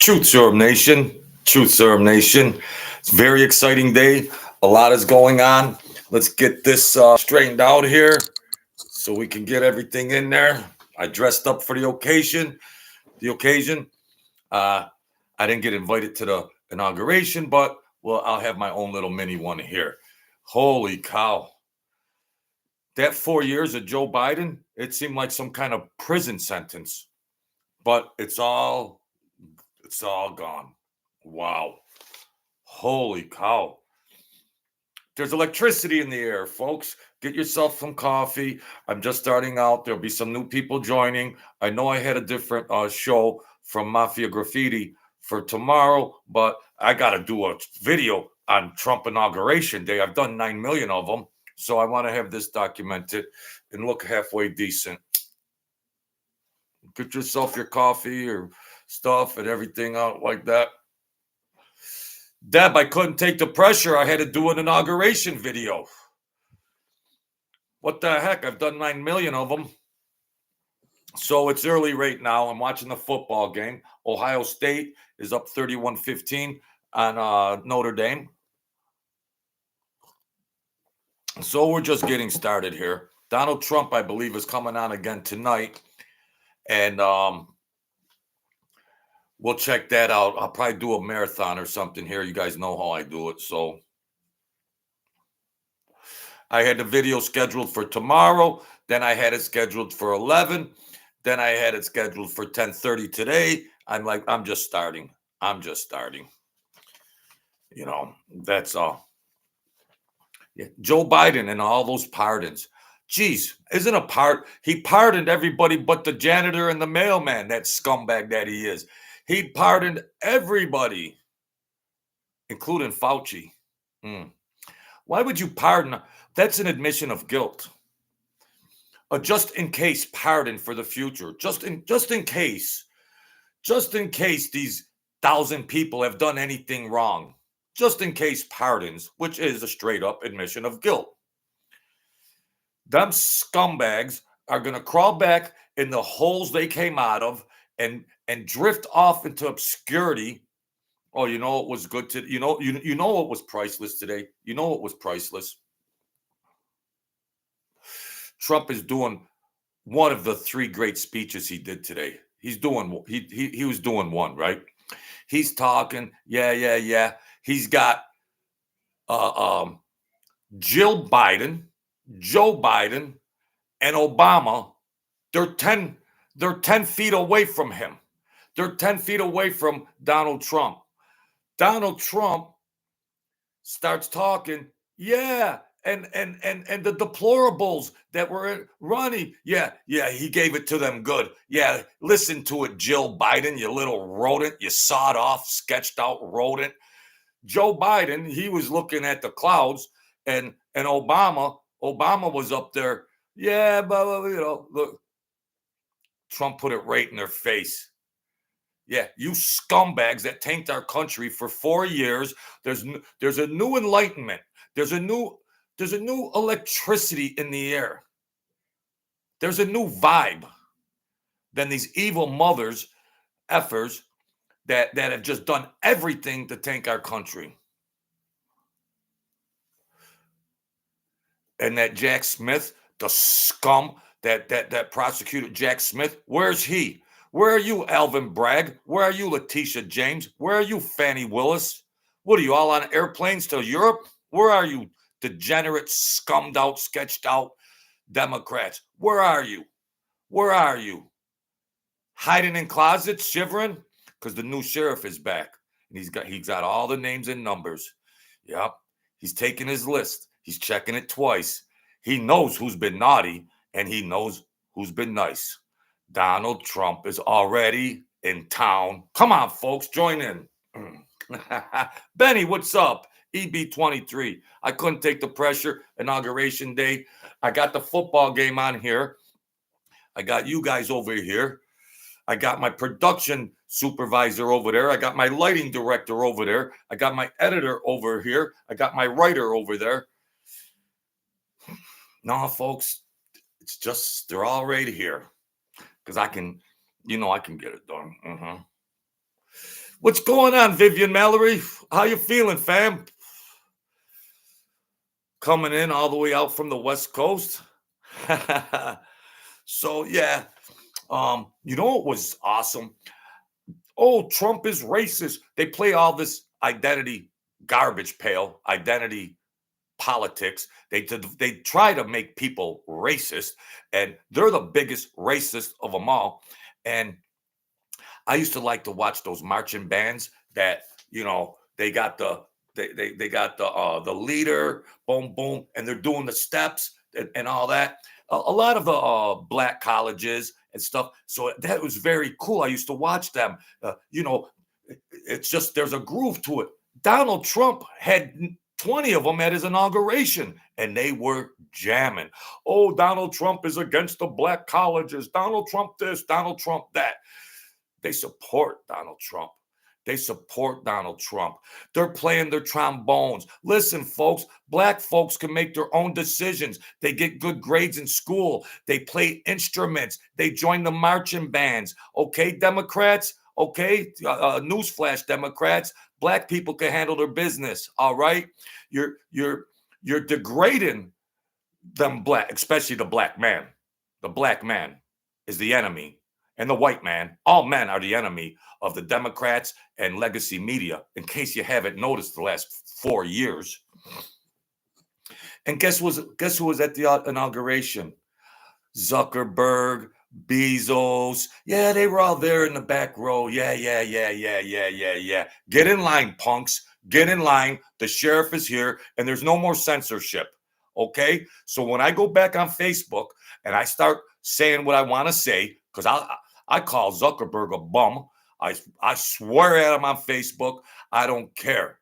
Truth Serum Nation. Truth Serum Nation. It's a very exciting day. A lot is going on. Let's get this straightened out here so we can get everything in there. I dressed up for the occasion. I didn't get invited to the inauguration, but well, I'll have my own little mini one here. Holy cow. That 4 years of Joe Biden, it seemed like some kind of prison sentence. But it's all gone. Wow. Holy cow. There's electricity in the air, folks. Get yourself some coffee. I'm just starting out. There'll be some new people joining. I know I had a different show from Mafia Graffiti for tomorrow, but I got to do a video on Trump Inauguration Day. I've done 9 million of them, so I want to have this documented and look halfway decent. Get yourself your coffee or stuff and everything out like that. Deb, I couldn't take the pressure. I had to do an inauguration video. What the heck? I've done 9 million of them. So it's early right now. I'm watching the football game. Ohio State is up 31-15 on Notre Dame. So we're just getting started here. Donald Trump, I believe, is coming on again tonight. And we'll check that out. I'll probably do a marathon or something here. You guys know how I do it. So I had the video scheduled for tomorrow. Then I had it scheduled for 11. Then I had it scheduled for 10:30 today. I'm like, I'm just starting. You know, that's all. Yeah. Joe Biden and all those pardons. Geez, isn't a part? He pardoned everybody but the janitor and the mailman, that scumbag that he is. He pardoned everybody, including Fauci. Why would you pardon? That's an admission of guilt. A just in case pardon for the future. Just in case these 1,000 people have done anything wrong. Just in case pardons, which is a straight up admission of guilt. Them scumbags are going to crawl back in the holes they came out of and drift off into obscurity. Oh, you know what was good to you know what was priceless today? You know what was priceless? Trump is doing one of the 3 great speeches he did today. He was doing one, right? He's talking, yeah. He's got Jill Biden, Joe Biden, and Obama. They're 10 feet away from him. They're 10 feet away from Donald Trump. Donald Trump starts talking, yeah, and the deplorables that were running, yeah, he gave it to them good. Yeah, listen to it, Jill Biden, you little rodent, you sawed off, sketched out rodent. Joe Biden, he was looking at the clouds, and Obama was up there, yeah, but look, Trump put it right in their face. Yeah, you scumbags that tanked our country for 4 years. There's a new enlightenment. There's a new electricity in the air. There's a new vibe than these evil mothers, effers that have just done everything to tank our country. And that Jack Smith, the scum, that prosecutor Jack Smith, where's he? Where are you, Alvin Bragg? Where are you, Letitia James? Where are you, Fannie Willis? What are you, all on airplanes to Europe? Where are you, degenerate, scummed out, sketched out Democrats? Where are you? Where are you? Hiding in closets, shivering? Because the new sheriff is back. And he's got all the names and numbers. Yep. He's taking his list. He's checking it twice. He knows who's been naughty, and he knows who's been nice. Donald Trump is already in town. Come on, folks, join in. Benny, what's up? EB23. I couldn't take the pressure. Inauguration day. I got the football game on here. I got you guys over here. I got my production supervisor over there. I got my lighting director over there. I got my editor over here. I got my writer over there. No, folks, it's just, they're all right here. Because I can get it done. What's going on, Vivian Mallory? How you feeling, fam? Coming in all the way out from the West Coast. So yeah, you know what was awesome? Oh, Trump is racist. They play all this identity garbage pail, identity politics. They try to make people racist, and they're the biggest racist of them all. And I used to like to watch those marching bands that they got they got the leader, boom boom, and they're doing the steps and all that. A lot of the black colleges and stuff. So that was very cool. I used to watch them. It's just there's a groove to it. Donald Trump had 20 of them at his inauguration, and they were jamming. Oh, Donald Trump is against the black colleges. Donald Trump this, Donald Trump that. They support Donald Trump. They support Donald Trump. They're playing their trombones. Listen, folks, black folks can make their own decisions. They get good grades in school. They play instruments. They join the marching bands. Okay, Democrats? Okay, newsflash, Democrats. Black people can handle their business. All right, you're degrading them black, especially the black man. The black man is the enemy, and the white man. All men are the enemy of the Democrats and legacy media. In case you haven't noticed, the last 4 years. And guess who was at the inauguration? Zuckerberg, Bezos. Yeah, they were all there in the back row. Yeah. Get in line, punks. Get in line. The sheriff is here, and there's no more censorship. Okay? So when I go back on Facebook and I start saying what I want to say, because I call Zuckerberg a bum. I swear at him on Facebook. I don't care.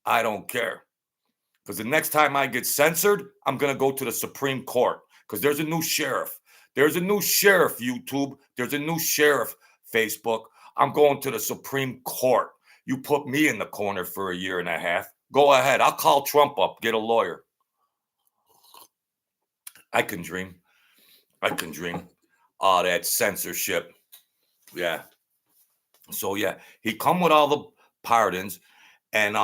I don't care. Because the next time I get censored, I'm going to go to the Supreme Court because there's a new sheriff. There's a new sheriff, YouTube. There's a new sheriff, Facebook. I'm going to the Supreme Court. You put me in the corner for a year and a half. Go ahead. I'll call Trump up, get a lawyer. I can dream. I can dream. All that censorship. Yeah. So yeah, he come with all the pardons, and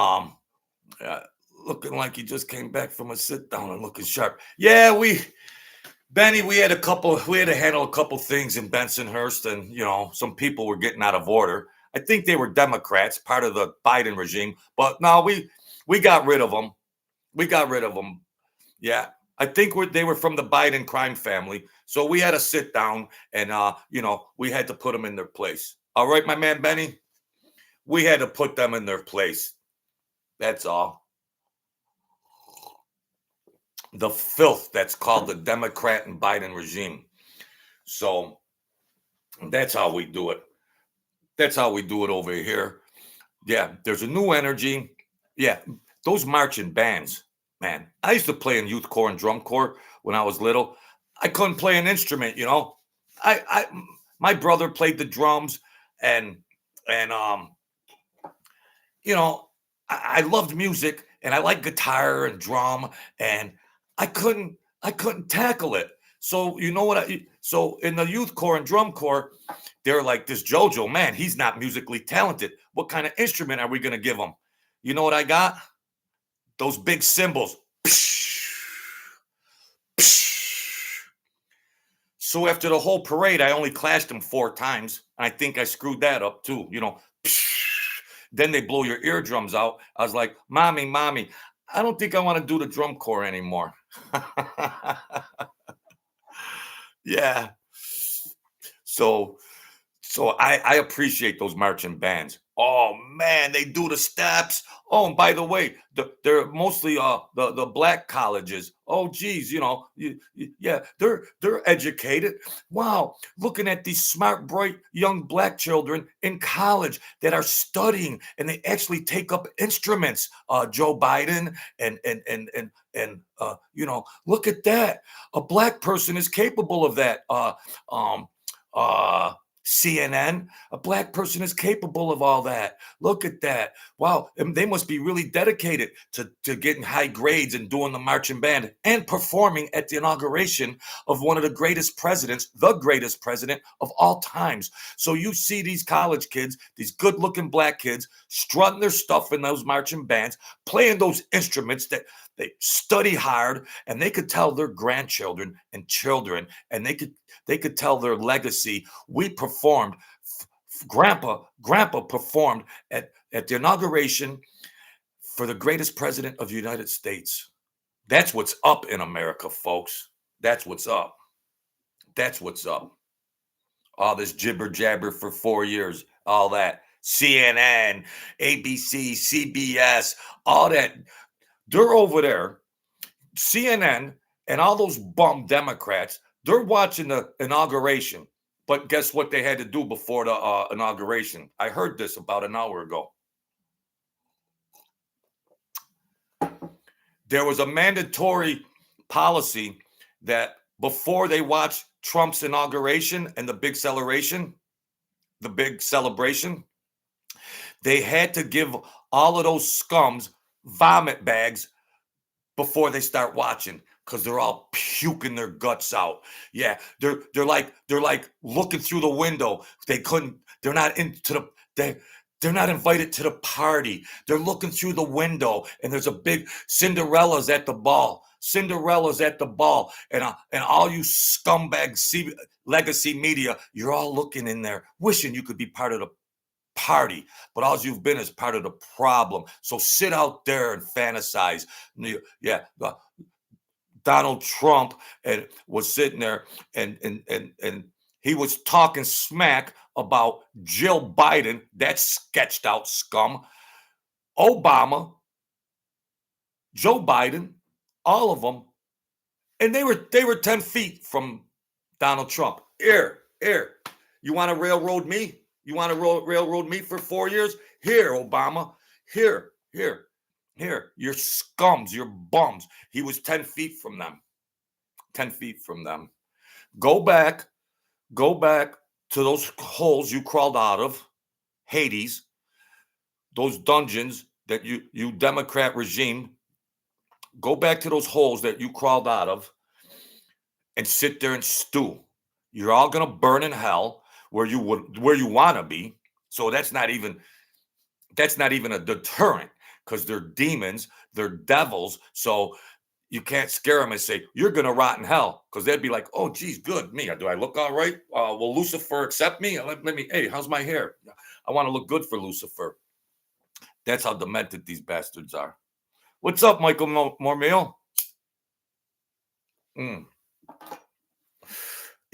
looking like he just came back from a sit down and looking sharp. Yeah, Benny, we had to handle a couple things in Bensonhurst, and some people were getting out of order. I think they were Democrats, part of the Biden regime, but no, we got rid of them. We got rid of them. Yeah, I think they were from the Biden crime family, so we had to sit down and we had to put them in their place. All right, my man Benny, we had to put them in their place. That's all. The filth that's called the Democrat and Biden regime. So that's how we do it. That's how we do it over here. Yeah, there's a new energy. Yeah, those marching bands, man. I used to play in youth corps and drum corps when I was little. I couldn't play an instrument, I my brother played the drums, and I loved music, and I liked guitar and drum, and I couldn't tackle it. So you know what? So in the youth corps and drum corps, they're like, this JoJo man, he's not musically talented. What kind of instrument are we gonna give him? You know what I got? Those big cymbals. So after the whole parade, I only clashed them 4 times. And I think I screwed that up too. Then they blow your eardrums out. I was like, mommy, I don't think I want to do the drum corps anymore. Yeah. So I appreciate those marching bands. Oh man, they do the steps. Oh, and by the way, they're mostly the black colleges. Oh geez, yeah, they're educated. Wow, looking at these smart, bright young black children in college that are studying, and they actually take up instruments. Joe Biden and look at that. A black person is capable of that. CNN, a black person is capable of all that. Look at that. Wow, and they must be really dedicated to getting high grades and doing the marching band and performing at the inauguration of one of the greatest presidents, the greatest president of all times. So you see these college kids, these good-looking black kids, strutting their stuff in those marching bands, playing those instruments that they study hard, and they could tell their grandchildren and children, and they could tell their legacy. We performed. Grandpa performed at the inauguration for the greatest president of the United States. That's what's up in America, folks. That's what's up. That's what's up. All this jibber jabber for 4 years, all that. CNN, ABC, CBS, all that. They're over there. CNN and all those bum Democrats, they're watching the inauguration. But guess what they had to do before the inauguration? I heard this about an hour ago. There was a mandatory policy that before they watched Trump's inauguration and the big celebration, they had to give all of those scums vomit bags before they start watching, because they're all puking their guts out. Yeah, they're like looking through the window. They're not invited to the party. They're looking through the window, and there's a big Cinderella's at the ball. Cinderella's at the ball, and all you scumbag legacy media, you're all looking in there, wishing you could be part of the party, but all you've been is part of the problem. So sit out there and fantasize. Yeah, Donald Trump was sitting there, and he was talking smack about Jill Biden, that sketched out scum, Obama, Joe Biden, all of them, and they were 10 feet from Donald Trump. Here, you want to railroad me? You want to railroad me for 4 years? Here, Obama. Here. You're scums. You're bums. He was 10 feet from them. 10 feet from them. Go back to those holes you crawled out of, Hades, those dungeons that you Democrat regime. Go back to those holes that you crawled out of and sit there and stew. You're all going to burn in hell where you want to be. So that's not even a deterrent, because they're demons, they're devils. So you can't scare them and say, you're going to rot in hell, because they'd be like, oh, geez, good. Me, do I look all right? Will Lucifer accept me? Hey, how's my hair? I want to look good for Lucifer. That's how demented these bastards are. What's up, Michael Mormeal? You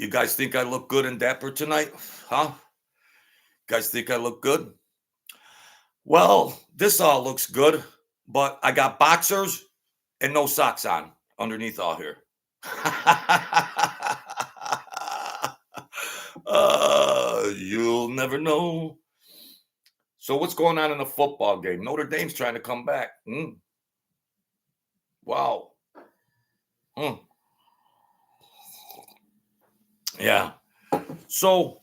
guys think I look good and dapper tonight? Huh? You guys think I look good? Well, this all looks good, but I got boxers and no socks on underneath all here. You'll never know. So what's going on in the football game? Notre Dame's trying to come back. Wow. Yeah. So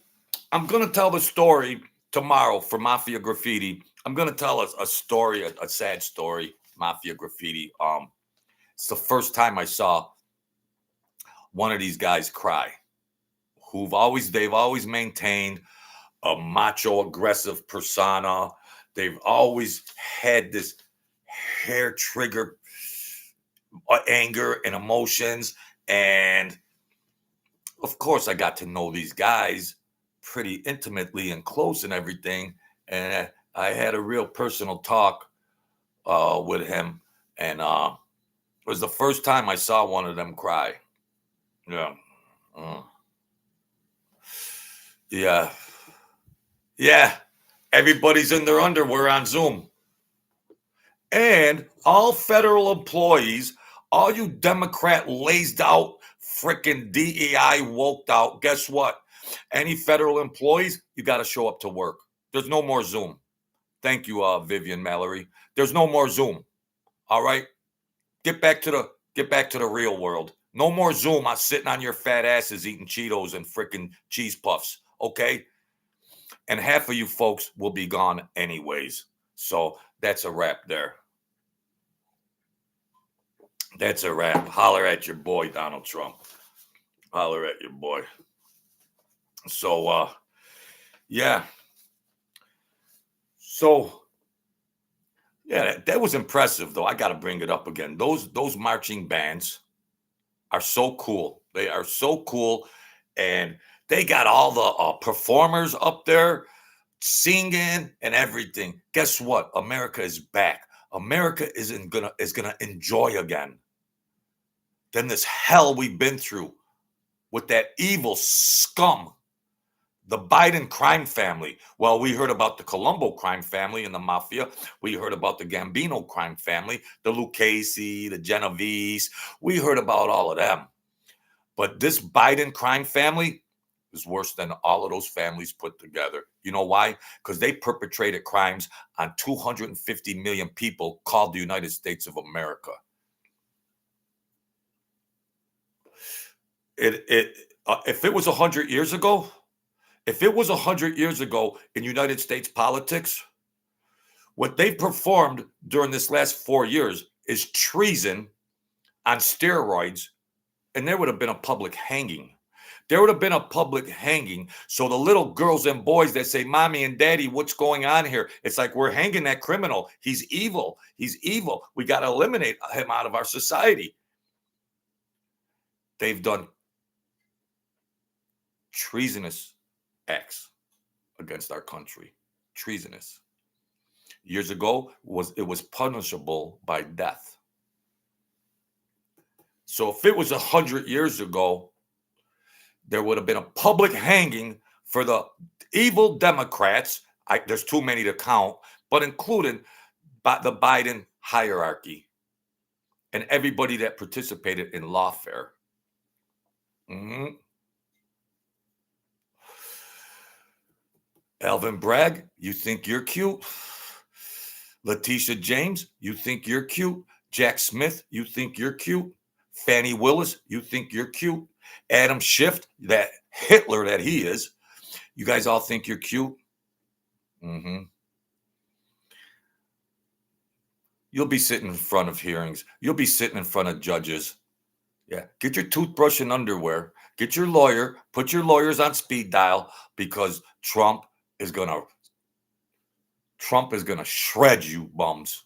I'm going to tell the story tomorrow for Mafia Graffiti. I'm going to tell a story, a sad story, Mafia Graffiti. It's the first time I saw one of these guys cry, they've always maintained a macho, aggressive persona. They've always had this hair trigger anger and emotions. And of course, I got to know these guys pretty intimately and close and everything. And I had a real personal talk with him. And it was the first time I saw one of them cry. Yeah. Yeah. Everybody's in their underwear on Zoom. And all federal employees, all you Democrat lazed out, freaking DEI woked out, guess what? Any federal employees, you got to show up to work. There's no more Zoom. Thank you, Vivian Mallory. There's no more Zoom. All right? Get back to the real world. No more Zoom. I'm sitting on your fat asses eating Cheetos and freaking cheese puffs. Okay? and half of you folks will be gone anyways. So that's a wrap there. That's a wrap. Holler at your boy, Donald Trump. Holler at your boy. So, yeah. So, yeah, that was impressive, though. I got to bring it up again. Those marching bands are so cool. They are so cool, and they got all the performers up there singing and everything. Guess what? America is back. America is gonna enjoy again. Then this hell we've been through with that evil scum, the Biden crime family. Well, we heard about the Colombo crime family and the mafia. We heard about the Gambino crime family, the Lucchese, the Genovese. We heard about all of them. But this Biden crime family is worse than all of those families put together. You know why? Because they perpetrated crimes on 250 million people called the United States of America. If it was 100 years ago, if it was 100 years ago in United States politics, what they performed during this last 4 years is treason on steroids, and there would have been a public hanging. There would have been a public hanging. So the little girls and boys that say, Mommy and Daddy, what's going on here? It's like, we're hanging that criminal. He's evil. He's evil. We got to eliminate him out of our society. They've done treasonous acts against our country. Treasonous. Years ago, it was punishable by death. So if it was 100 years ago, there would have been a public hanging for the evil Democrats. There's too many to count, but including the Biden hierarchy and everybody that participated in lawfare. Alvin Bragg, you think you're cute? Letitia James, you think you're cute? Jack Smith, you think you're cute? Fannie Willis, you think you're cute? Adam Schiff, that Hitler that he is, you guys all think you're cute? You'll be sitting in front of hearings. You'll be sitting in front of judges. Yeah, get your toothbrush and underwear. Get your lawyer. Put your lawyers on speed dial, because Trump is gonna shred you bums.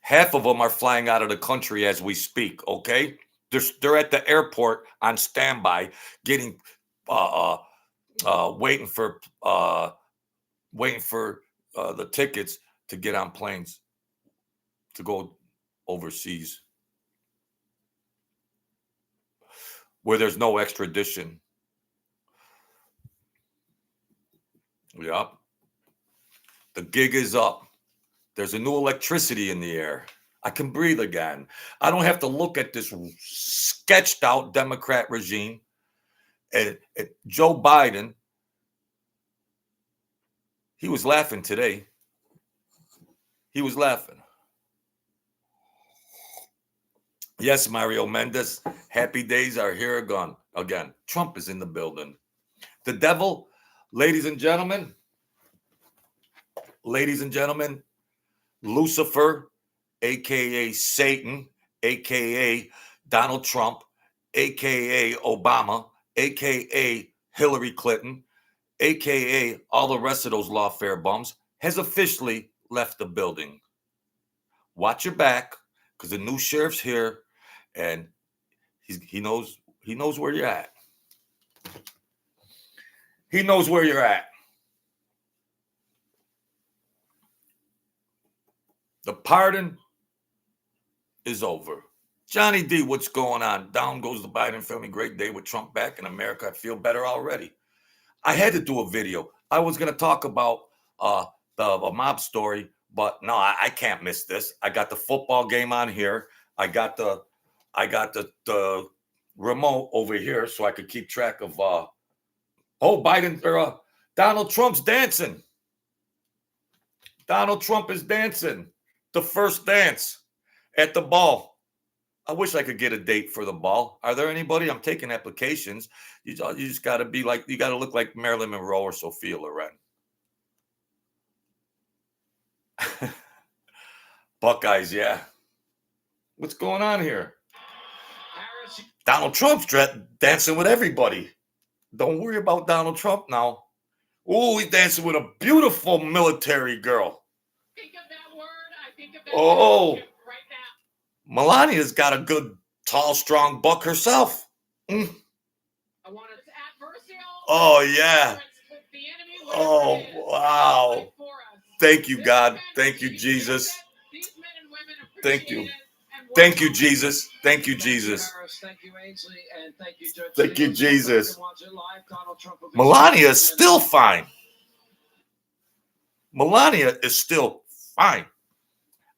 Half of them are flying out of the country as we speak. Okay, they're at the airport on standby, getting waiting for the tickets to get on planes to go overseas, where there's no extradition. Yep. The gig is up. There's a new electricity in the air. I can breathe again. I don't have to look at this sketched out Democrat regime. And Joe Biden, he was laughing today. He was laughing. Yes, Mario Mendez, happy days are here again. Trump is in the building. The devil, ladies and gentlemen, Lucifer, aka Satan, aka Donald Trump, aka Obama, aka Hillary Clinton, aka all the rest of those lawfare bums, has officially left the building. Watch your back, because the new sheriff's here, and he knows where you're at. He knows where you're at. The pardon is over. Johnny D, what's going on? Down goes the Biden family. Great day with Trump back in America. I feel better already. I had to do a video. I was going to talk about the mob story, but no, I can't miss this. I got the football game on here. I got the remote over here so I could keep track of Donald Trump's dancing. Donald Trump is dancing. The first dance at the ball. I wish I could get a date for the ball. Are there anybody? I'm taking applications. You just got to be like, you got to look like Marilyn Monroe or Sophia Loren. Buckeyes, yeah. What's going on here? Donald Trump's dancing with everybody. Don't worry about Donald Trump now. Oh, he's dancing with a beautiful military girl. Think of that word. I think of that right now. Melania's got a good, tall, strong buck herself. Mm. Oh, yeah. Oh, wow. Thank you, God. Thank you, Jesus. Thank you. Thank you, Jesus. Thank you, Jesus. Thank you, Jesus. Melania is still fine. Melania is still fine.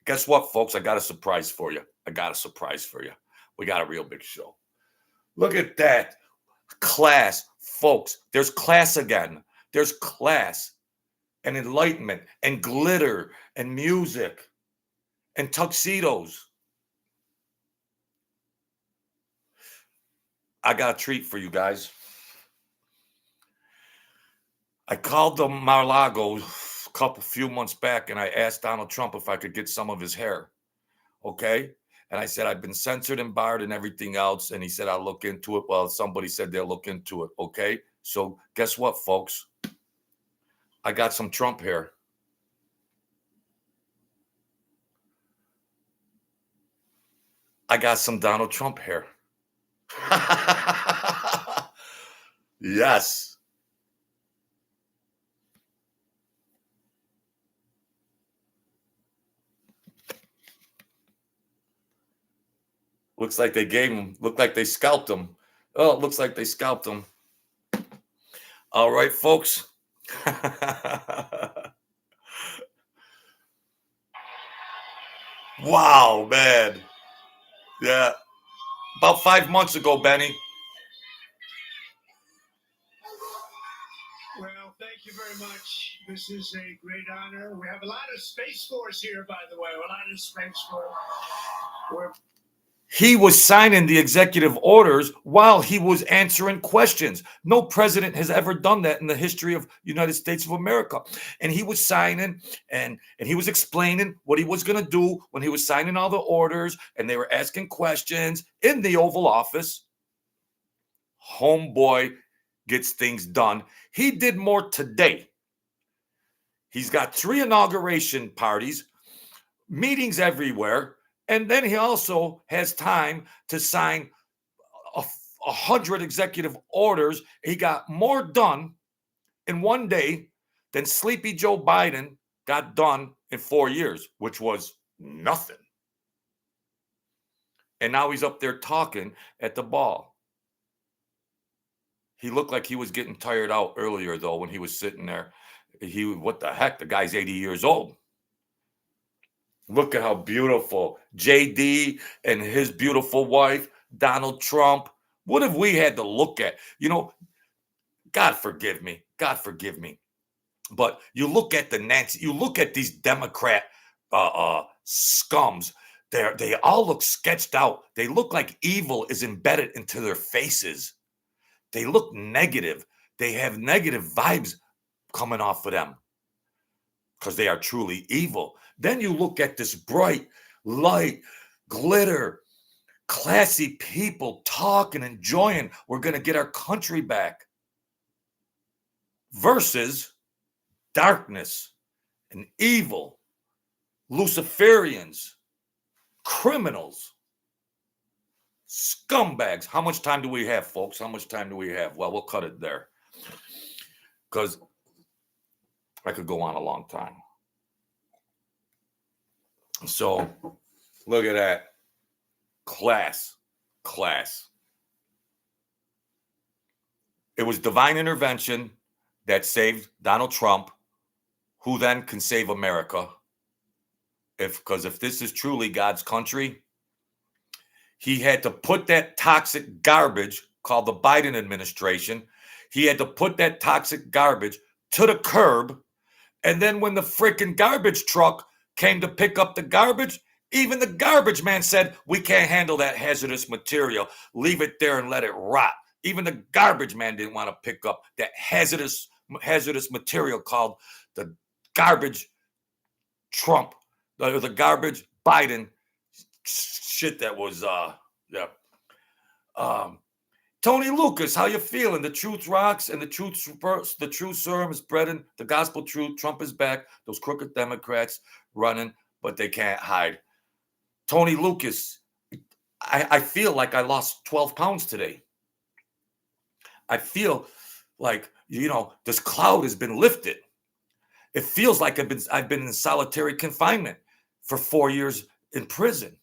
Guess what, folks? I got a surprise for you. We got a real big show. Look at that. Class, folks. There's class again. There's class and enlightenment and glitter and music and tuxedos. I got a treat for you guys. I called the Mar-a-Lago a few months back and I asked Donald Trump if I could get some of his hair. Okay. And I said, I've been censored and barred and everything else. And he said, I'll look into it. Well, somebody said they'll look into it. Okay. So guess what, folks? I got some Trump hair. I got some Donald Trump hair. Yes. Looks like they gave him, looked like they scalped him. Oh, it looks like they scalped him. All right, folks. Wow, man. Yeah. About 5 months ago, Benny. Well, thank you very much. This is a great honor. We have a lot of Space Force here, by the way. A lot of Space Force. He was signing the executive orders while he was answering questions. No president has ever done that in the history of United States of America. And he was signing and he was explaining what he was going to do when he was signing all the orders and they were asking questions in the Oval Office. Homeboy gets things done. He did more today. He's got 3 inauguration parties, meetings everywhere. And then he also has time to sign 100 executive orders. He got more done in one day than Sleepy Joe Biden got done in 4 years, which was nothing. And now he's up there talking at the ball. He looked like he was getting tired out earlier, though, when he was sitting there. What the heck? The guy's 80 years old. Look at how beautiful JD and his beautiful wife, Donald Trump. What have we had to look at? You know, God forgive me. God forgive me. But you look at the Nancy, you look at these Democrat scums. They all look sketched out. They look like evil is embedded into their faces. They look negative. They have negative vibes coming off of them because they are truly evil. Then you look at this bright, light, glitter, classy people talking, enjoying, we're going to get our country back. Versus darkness and evil, Luciferians, criminals, scumbags. How much time do we have, folks? How much time do we have? Well, we'll cut it there because I could go on a long time. So look at that. Class. It was divine intervention that saved Donald Trump, who then can save America. Because if this is truly God's country, he had to put that toxic garbage called the Biden administration. He had to put that toxic garbage to the curb. And then when the freaking garbage truck came to pick up the garbage, Even the garbage man said, we can't handle that hazardous material. Leave it there and let it rot. Even the garbage man didn't want to pick up that hazardous material called the garbage Trump, the garbage Biden shit that was, yeah. Tony Lucas, how you feeling? The truth rocks and the truth serum is spreading. The gospel truth. Trump is back. Those crooked Democrats running, but they can't hide. Tony Lucas, I feel like I lost 12 pounds today. I feel like, this cloud has been lifted. It feels like I've been in solitary confinement for 4 years in prison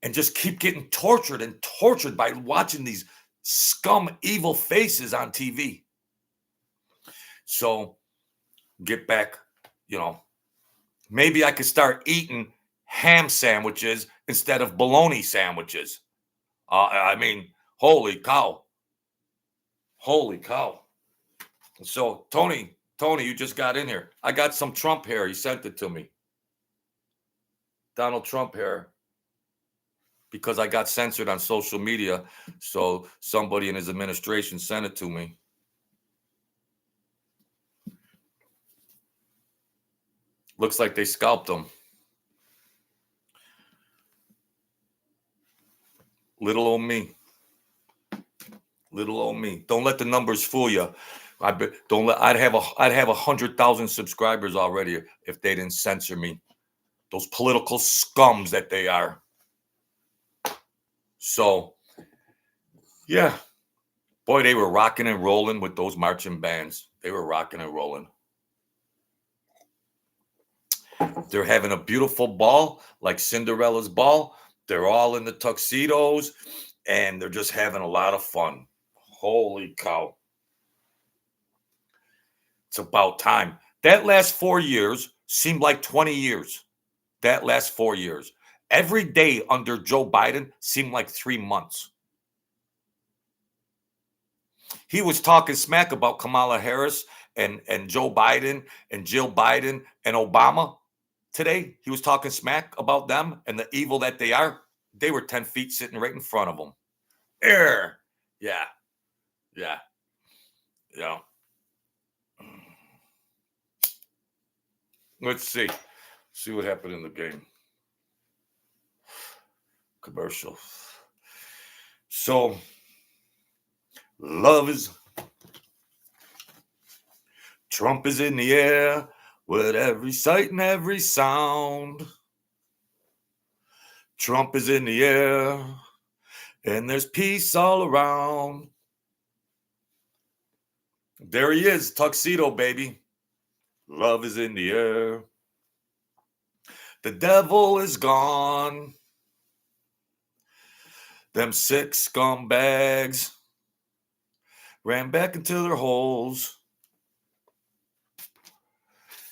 and just keep getting tortured and tortured by watching these scum, evil faces on TV. So get back, maybe I could start eating ham sandwiches instead of bologna sandwiches. I mean, holy cow. Holy cow. So Tony, you just got in here. I got some Trump hair. He sent it to me. Donald Trump hair. Because I got censored on social media. So somebody in his administration sent it to me. Looks like they scalped him. Little old me. Little old me. Don't let the numbers fool you. I'd have 100,000 subscribers already if they didn't censor me. Those political scums that they are. So, yeah. Boy, they were rocking and rolling with those marching bands. They were rocking and rolling. They're having a beautiful ball, like Cinderella's ball. They're all in the tuxedos, and they're just having a lot of fun. Holy cow. It's about time. That last 4 years seemed like 20 years. That last 4 years. Every day under Joe Biden seemed like 3 months. He was talking smack about Kamala Harris and Joe Biden and Jill Biden and Obama today. He was talking smack about them and the evil that they are. They were 10 feet sitting right in front of him. Yeah. Let's see what happened in the game. Commercial. So, Trump is in the air with every sight and every sound. Trump is in the air and there's peace all around. There he is, tuxedo baby. Love is in the air. The devil is gone. Them sick scumbags ran back into their holes.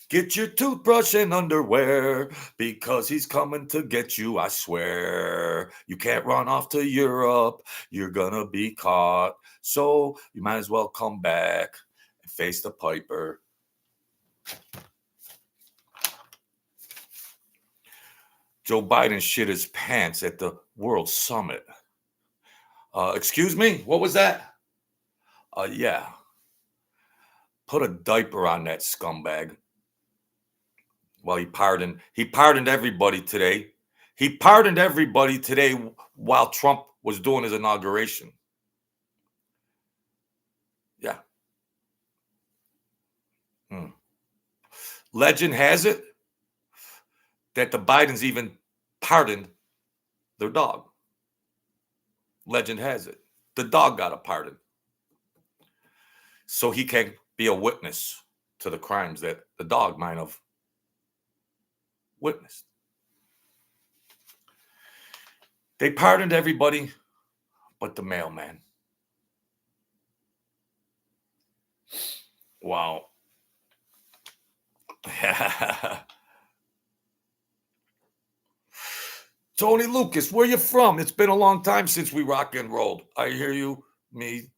Get your toothbrush and underwear because he's coming to get you, I swear. You can't run off to Europe. You're gonna be caught. So you might as well come back and face the piper. Joe Biden shit his pants at the World Summit. Excuse me? What was that? Yeah. Put a diaper on that scumbag. Well, he pardoned everybody today. He pardoned everybody today while Trump was doing his inauguration. Yeah. Legend has it that the Bidens even pardoned their dog. Legend has it. The dog got a pardon. So he can be a witness to the crimes that the dog might have witnessed. They pardoned everybody but the mailman. Wow. Tony Lucas, where you from? It's been a long time since we rock and rolled. I hear you, me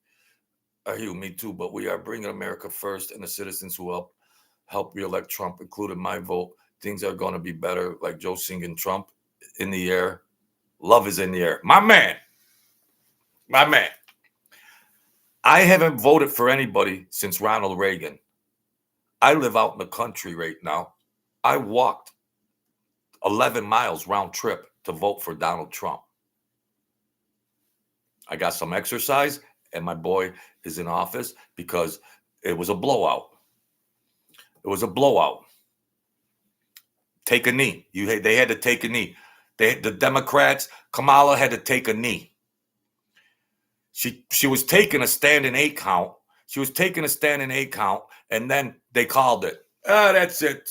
too, but we are bringing America first, and the citizens who help re-elect Trump, including my vote, Things are going to be better, like Joe singing Trump in the air. Love is in the air. My man. My man. I haven't voted for anybody since Ronald Reagan. I live out in the country right now. I walked 11 miles round trip to vote for Donald Trump. I got some exercise, and my boy is in office because it was a blowout. It was a blowout. Take a knee. They had to take a knee. The Democrats, Kamala had to take a knee. She was taking a standing 8 count. She was taking a standing 8 count, and then they called it. That's it.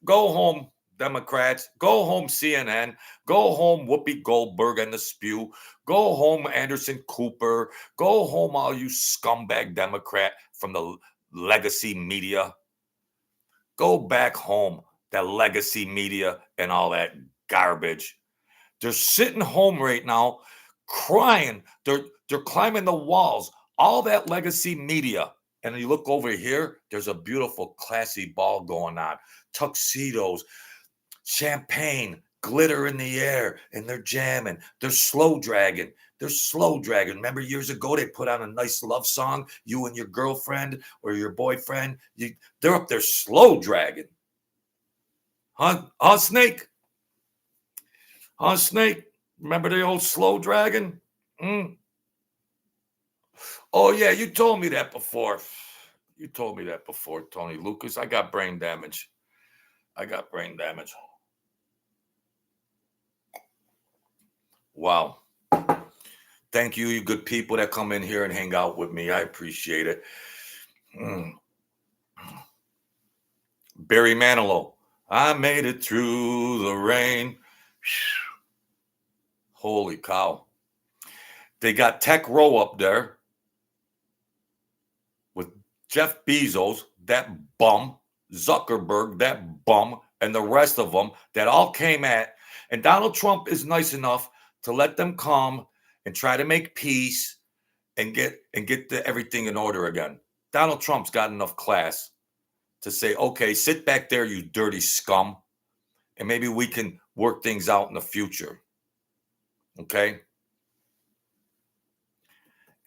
Go home, Democrats. Go home, CNN. Go home, Whoopi Goldberg and the Spew. Go home, Anderson Cooper. Go home, all you scumbag Democrat from the legacy media. Go back home, that legacy media and all that garbage. They're sitting home right now crying. They're climbing the walls. All that legacy media. And you look over here, there's a beautiful, classy ball going on. Tuxedos, champagne, glitter in the air, and they're jamming. They're slow dragging. They're slow dragging. Remember years ago, they put on a nice love song, you and your girlfriend or your boyfriend. They're up there slow dragging. Huh, Snake? Huh, Snake? Remember the old slow dragon? Oh, yeah, you told me that before. You told me that before, Tony Lucas. I got brain damage. Wow. Thank you, you good people that come in here and hang out with me. I appreciate it. Barry Manilow. I made it through the rain. Holy cow. They got Tech Row up there with Jeff Bezos, that bum, Zuckerberg, that bum, and the rest of them that all came at. And Donald Trump is nice enough to let them come and try to make peace and get everything in order again. Donald Trump's got enough class to say, okay, sit back there, you dirty scum, and maybe we can work things out in the future. Okay?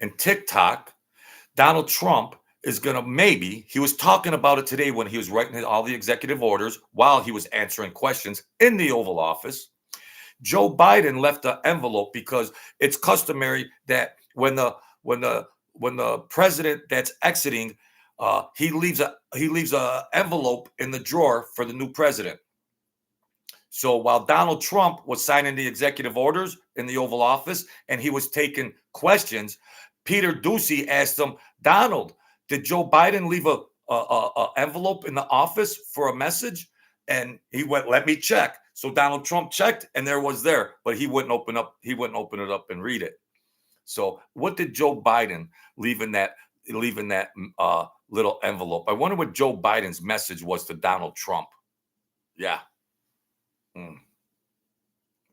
And TikTok, Donald Trump is going to he was talking about it today when he was writing all the executive orders while he was answering questions in the Oval Office. Joe Biden left an envelope because it's customary that when the president that's exiting, he leaves a envelope in the drawer for the new president. So while Donald Trump was signing the executive orders in the Oval Office and he was taking questions, Peter Doocy asked him, Donald, did Joe Biden leave a envelope in the office for a message? And he went, let me check. So Donald Trump checked, and there was there, but he wouldn't open it up and read it. So what did Joe Biden leave in that little envelope? I wonder what Joe Biden's message was to Donald Trump. Yeah.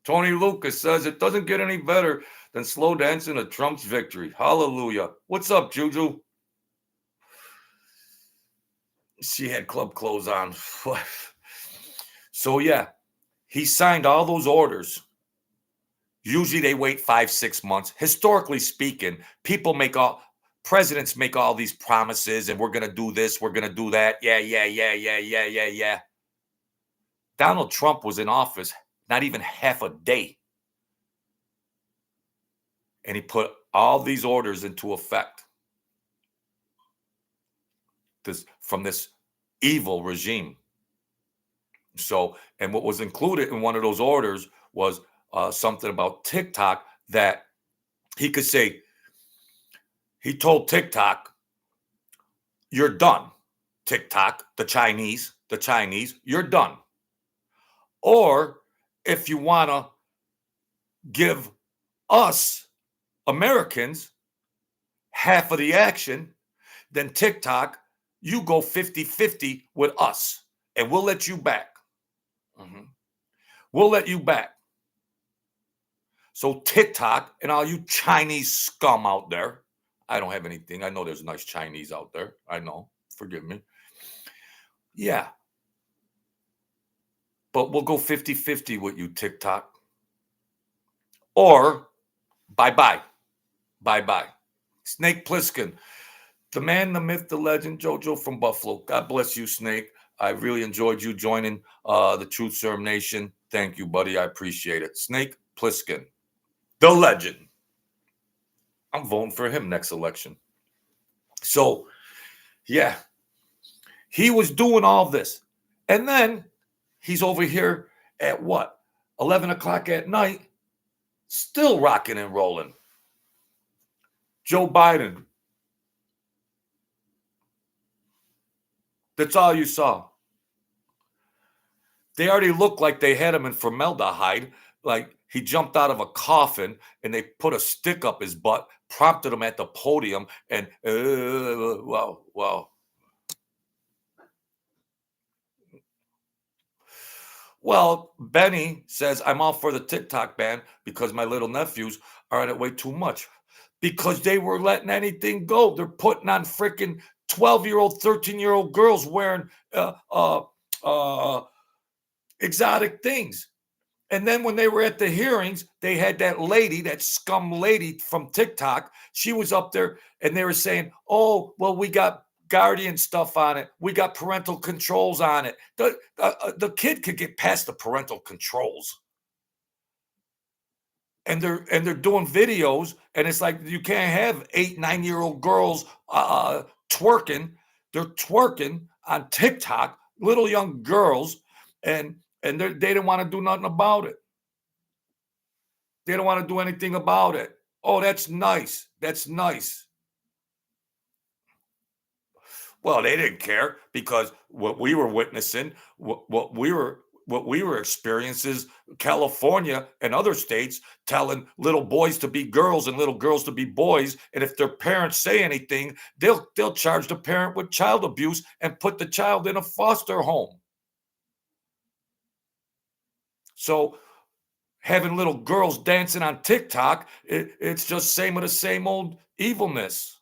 Tony Lucas says it doesn't get any better than slow dancing to Trump's victory. Hallelujah. What's up, Juju? She had club clothes on. So yeah, he signed all those orders. Usually they wait 5-6 months. Historically speaking, presidents make all these promises and we're going to do this, we're going to do that. Yeah. Donald Trump was in office not even half a day. And he put all these orders into effect from this evil regime. So, and what was included in one of those orders was something about TikTok that he could say, he told TikTok, you're done. TikTok, the Chinese, you're done. Or if you want to give us Americans half of the action, then TikTok, you go 50-50 with us and we'll let you back. We'll let you back. So TikTok and all you Chinese scum out there, I don't have anything. I know there's nice Chinese out there. I know. Forgive me. Yeah. But we'll go 50-50 with you, TikTok. Or bye-bye. Bye-bye. Snake Plissken, the man, the myth, the legend, JoJo from Buffalo. God bless you, Snake. I really enjoyed you joining the Truth Serum Nation. Thank you, buddy. I appreciate it. Snake Plissken, the legend. I'm voting for him next election. So, yeah, he was doing all this. And then he's over here at what? 11 o'clock at night, still rocking and rolling. Joe Biden. That's all you saw. They already looked like they had him in formaldehyde, like he jumped out of a coffin and they put a stick up his butt, prompted him at the podium, and wow. Well, Benny says, I'm all for the TikTok ban because my little nephews are on it way too much. Because they were letting anything go. They're putting on freaking 12-year-old, 13-year-old girls wearing exotic things. And then when they were at the hearings, they had that lady, that scum lady from TikTok. She was up there and they were saying, oh, well, we got guardian stuff on it. We got parental controls on it. The kid could get past the parental controls. And they're doing videos, and it's like you can't have 8-9-year-old girls twerking. They're twerking on TikTok, little young girls, and they didn't want to do nothing about it. They don't want to do anything about it. Oh, that's nice. That's nice. Well, they didn't care because what we were witnessing, what we were experiencing is California and other states telling little boys to be girls and little girls to be boys, and if their parents say anything, they'll charge the parent with child abuse and put the child in a foster home. So having little girls dancing on TikTok, it's just same of the same old evilness.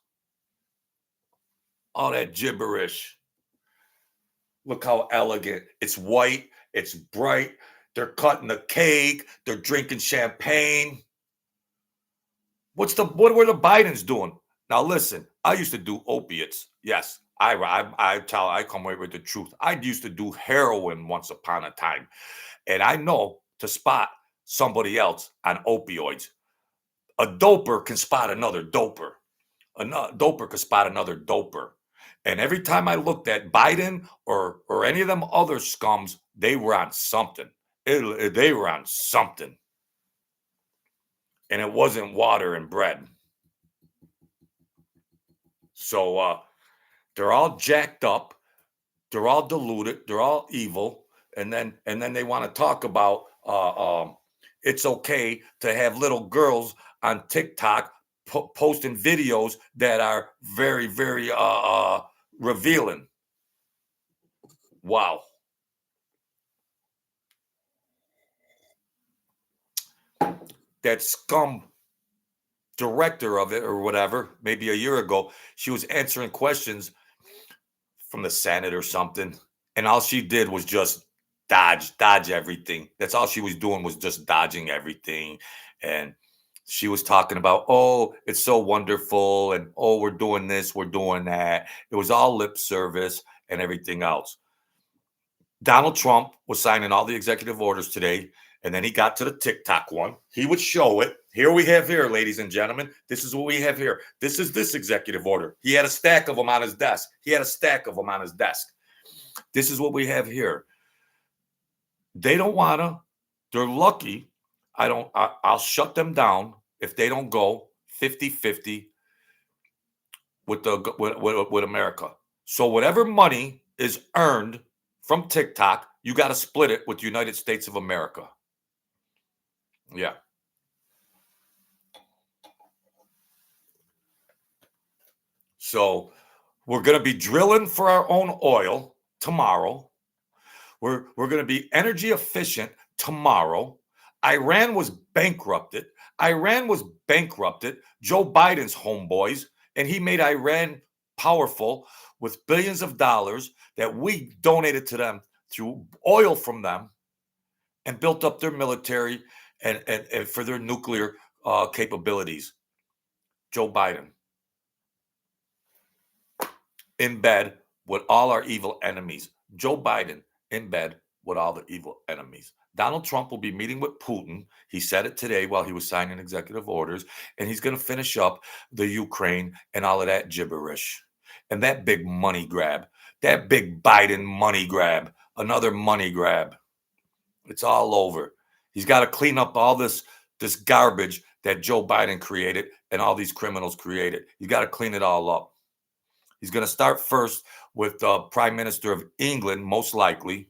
All that gibberish. Look how elegant. It's white, it's bright. They're cutting the cake, they're drinking champagne. What were the Bidens doing? Now listen, I used to do opiates. Yes, I come away with the truth. I used to do heroin once upon a time. And I know to spot somebody else on opioids. A doper can spot another doper. A doper can spot another doper. And every time I looked at Biden or any of them other scums, they were on something. They were on something. And it wasn't water and bread. So they're all jacked up. They're all deluded. They're all evil. And then they want to talk about it's okay to have little girls on TikTok posting videos that are very, very revealing. Wow. That scum director of it or whatever, maybe a year ago, she was answering questions from the Senate or something. And all she did was just dodge everything. That's all she was doing, was just dodging everything. And she was talking about, oh, it's so wonderful. And oh, we're doing this, we're doing that. It was all lip service and everything else. Donald Trump was signing all the executive orders today. And then he got to the TikTok one. He would show it. Here we have here, ladies and gentlemen. This is what we have here. This is this executive order. He had a stack of them on his desk. This is what we have here. They don't want to. They're lucky. I'll shut them down if they don't go 50-50 with America. So whatever money is earned from TikTok, you got to split it with the United States of America. Yeah. So we're going to be drilling for our own oil tomorrow. We're going to be energy efficient tomorrow. Iran was bankrupted. Joe Biden's homeboys, and he made Iran powerful with billions of dollars that we donated to them through oil from them. and built up their military and for their nuclear capabilities. Joe Biden, in bed with all our evil enemies. Joe Biden, in bed with all the evil enemies. Donald Trump will be meeting with Putin. He said it today while he was signing executive orders, and he's going to finish up the Ukraine and all of that gibberish. And that big money grab, that big Biden money grab, another money grab. It's all over. He's got to clean up all this garbage that Joe Biden created and all these criminals created. You got to clean it all up. He's going to start first with the Prime Minister of England, most likely,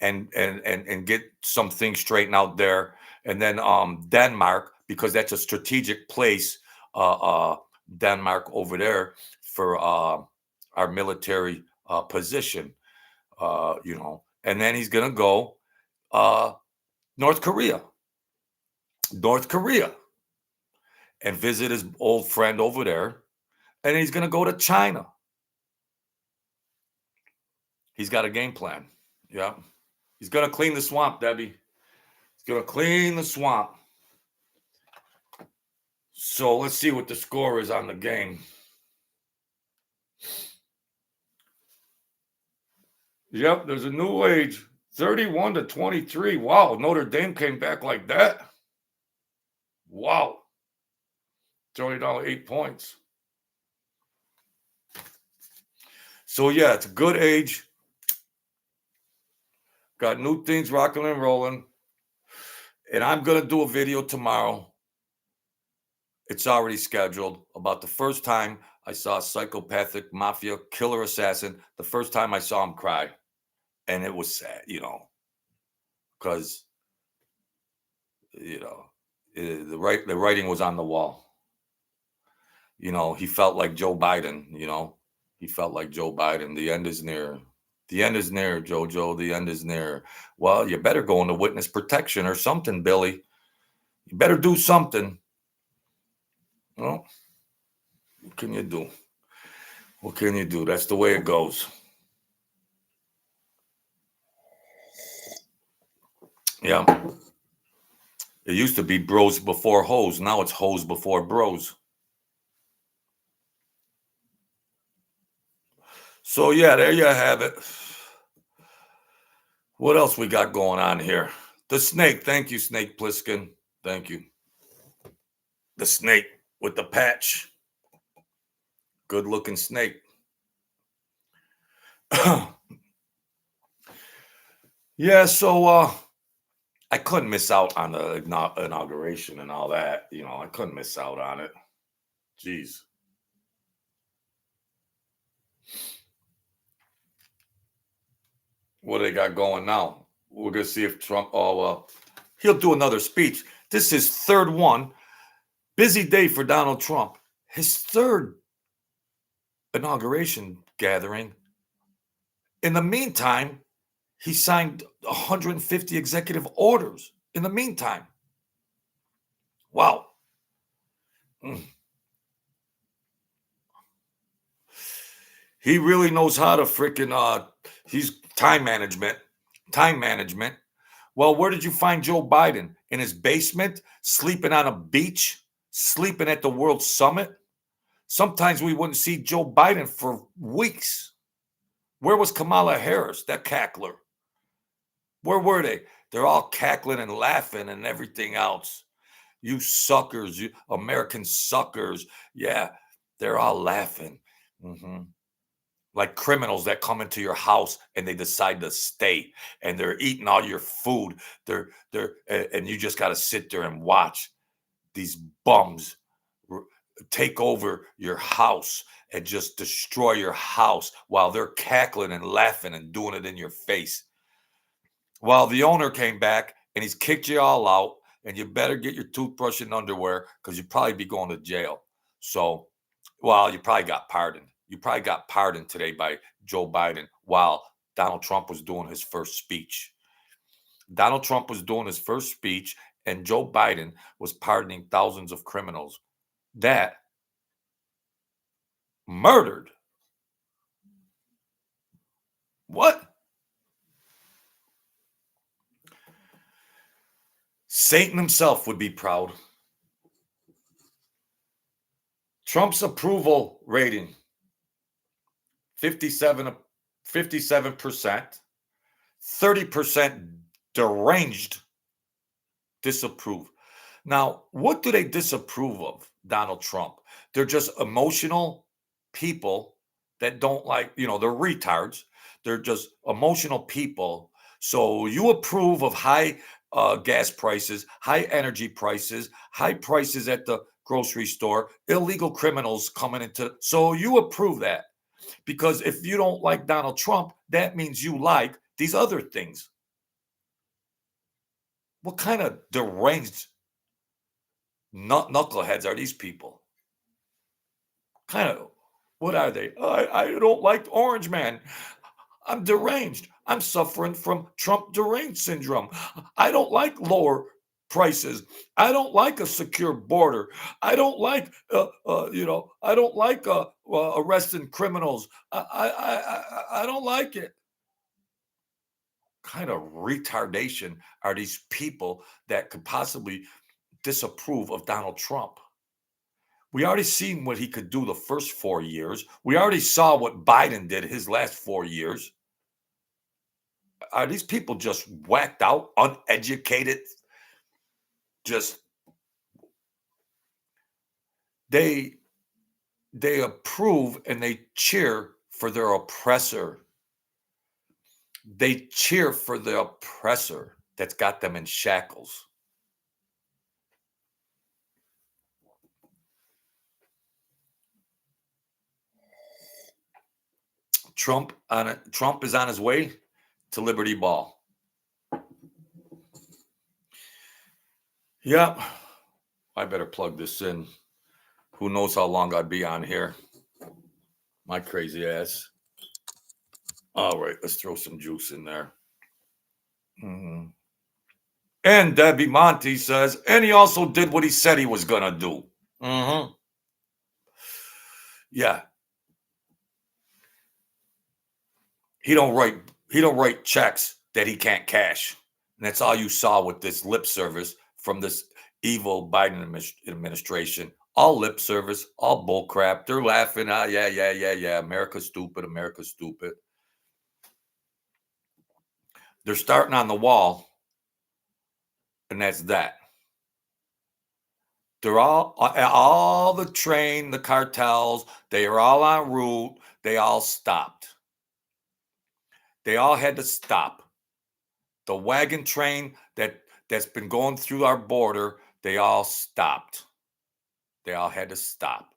and get some things straightened out there, and then Denmark, because that's a strategic place, Denmark over there for our military position, and then he's going to go North Korea, and visit his old friend over there, and he's going to go to China. He's got a game plan. Yeah. He's going to clean the swamp, Debbie. He's going to clean the swamp. So let's see what the score is on the game. Yep, there's a new age, 31-23. Wow, Notre Dame came back like that. Wow. It's only down 8 points. So yeah, it's a good age. Got new things rocking and rolling. And I'm going to do a video tomorrow. It's already scheduled about the first time I saw a psychopathic mafia killer assassin, the first time I saw him cry. And it was sad, because, the writing was on the wall. He felt like Joe Biden, he felt like Joe Biden. The end is near. The end is near, Jojo. The end is near. Well, you better go into witness protection or something, Billy. You better do something. Well, what can you do? What can you do? That's the way it goes. Yeah. It used to be bros before hoes. Now it's hoes before bros. So, yeah, there you have it. What else we got going on here? The snake. Thank you, Snake Plissken. Thank you. The snake with the patch. Good looking snake. Yeah, so I couldn't miss out on the inauguration and all that. I couldn't miss out on it. Jeez. What do they got going now? We're going to see if Trump, he'll do another speech. This is third one. Busy day for Donald Trump. His third inauguration gathering. In the meantime, he signed 150 executive orders. In the meantime. Wow. He really knows how to freaking, he's time management. Well, where did you find Joe Biden? In his basement, sleeping on a beach, sleeping at the World Summit? Sometimes we wouldn't see Joe Biden for weeks. Where was Kamala Harris, that cackler? Where were they? They're all cackling and laughing and everything else. You suckers, you American suckers. Yeah, they're all laughing. Like criminals that come into your house and they decide to stay and they're eating all your food. And you just got to sit there and watch these bums take over your house and just destroy your house while they're cackling and laughing and doing it in your face. Well, the owner came back and he's kicked you all out, and you better get your toothbrush and underwear because you'd probably be going to jail. So, well, you probably got pardoned. You probably got pardoned today by Joe Biden while Donald Trump was doing his first speech. Donald Trump was doing his first speech, and Joe Biden was pardoning thousands of criminals that murdered. What? Satan himself would be proud. Trump's approval rating 57%, 30% deranged disapprove. Now, what do they disapprove of, Donald Trump? They're just emotional people that don't like, they're retards. They're just emotional people. So you approve of high gas prices, high energy prices, high prices at the grocery store, illegal criminals coming into. So you approve that because if you don't like Donald Trump, that means you like these other things. What kind of deranged knuckleheads are these people? Kind of, what are they? I don't like Orange Man. I'm deranged. I'm suffering from Trump deranged syndrome. I don't like lower prices. I don't like a secure border. I don't like, I don't like arresting criminals. I don't like it. Kind of retardation are these people that could possibly disapprove of Donald Trump? We already seen what he could do the first 4 years. We already saw what Biden did his last 4 years. Are these people just whacked out, uneducated? Just they approve and they cheer for their oppressor. They cheer for the oppressor that's got them in shackles. Trump is on his way to Liberty Ball. Yep. I better plug this in. Who knows how long I'd be on here? My crazy ass. All right, let's throw some juice in there. Mm-hmm. And Debbie Monty says, and he also did what he said he was gonna do. Mm-hmm. Yeah. He don't write checks that he can't cash. And that's all you saw with this lip service from this evil Biden administration. All lip service, all bull crap. They're laughing. Yeah. America's stupid. America's stupid. They're starting on the wall, and that's that. They're all the train, the cartels, they are all en route. They all stopped. They all had to stop. The wagon train that's been going through our border, they all stopped. They all had to stop.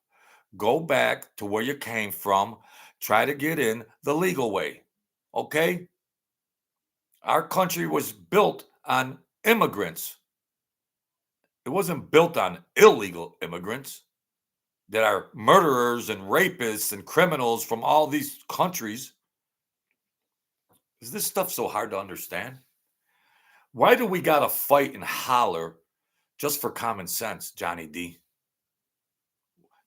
Go back to where you came from. Try to get in the legal way. Okay? Our country was built on immigrants. It wasn't built on illegal immigrants that are murderers and rapists and criminals from all these countries. Is this stuff so hard to understand? Why do we got to fight and holler just for common sense, Johnny D?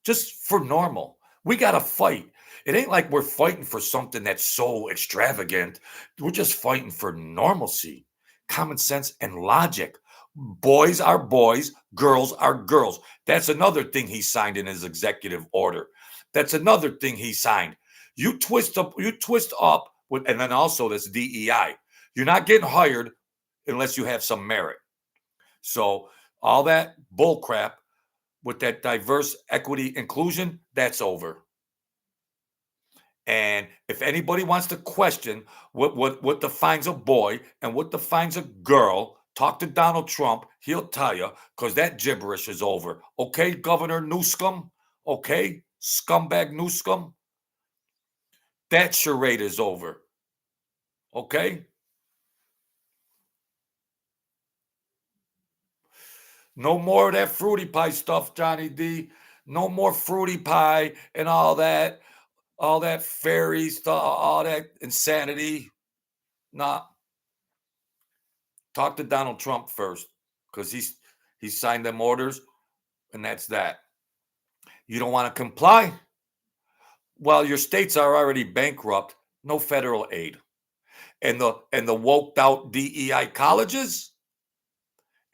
Just for normal. We got to fight. It ain't like we're fighting for something that's so extravagant. We're just fighting for normalcy, common sense, and logic. Boys are boys, girls are girls. That's another thing he signed in his executive order. That's another thing he signed. You twist up with, and then also this DEI. You're not getting hired unless you have some merit. So all that bull crap with that diverse equity inclusion, that's over. And if anybody wants to question what defines a boy and what defines a girl, talk to Donald Trump. He'll tell you, because that gibberish is over. Okay, Governor Newsom? Okay, scumbag Newsom? That charade is over. Okay? No more of that fruity pie stuff, Johnny D. No more fruity pie and all that fairy stuff, all that insanity. Nah. Talk to Donald Trump first, because he signed them orders, and that's that. You don't want to comply? Well, your states are already bankrupt. No federal aid. And the woked out DEI colleges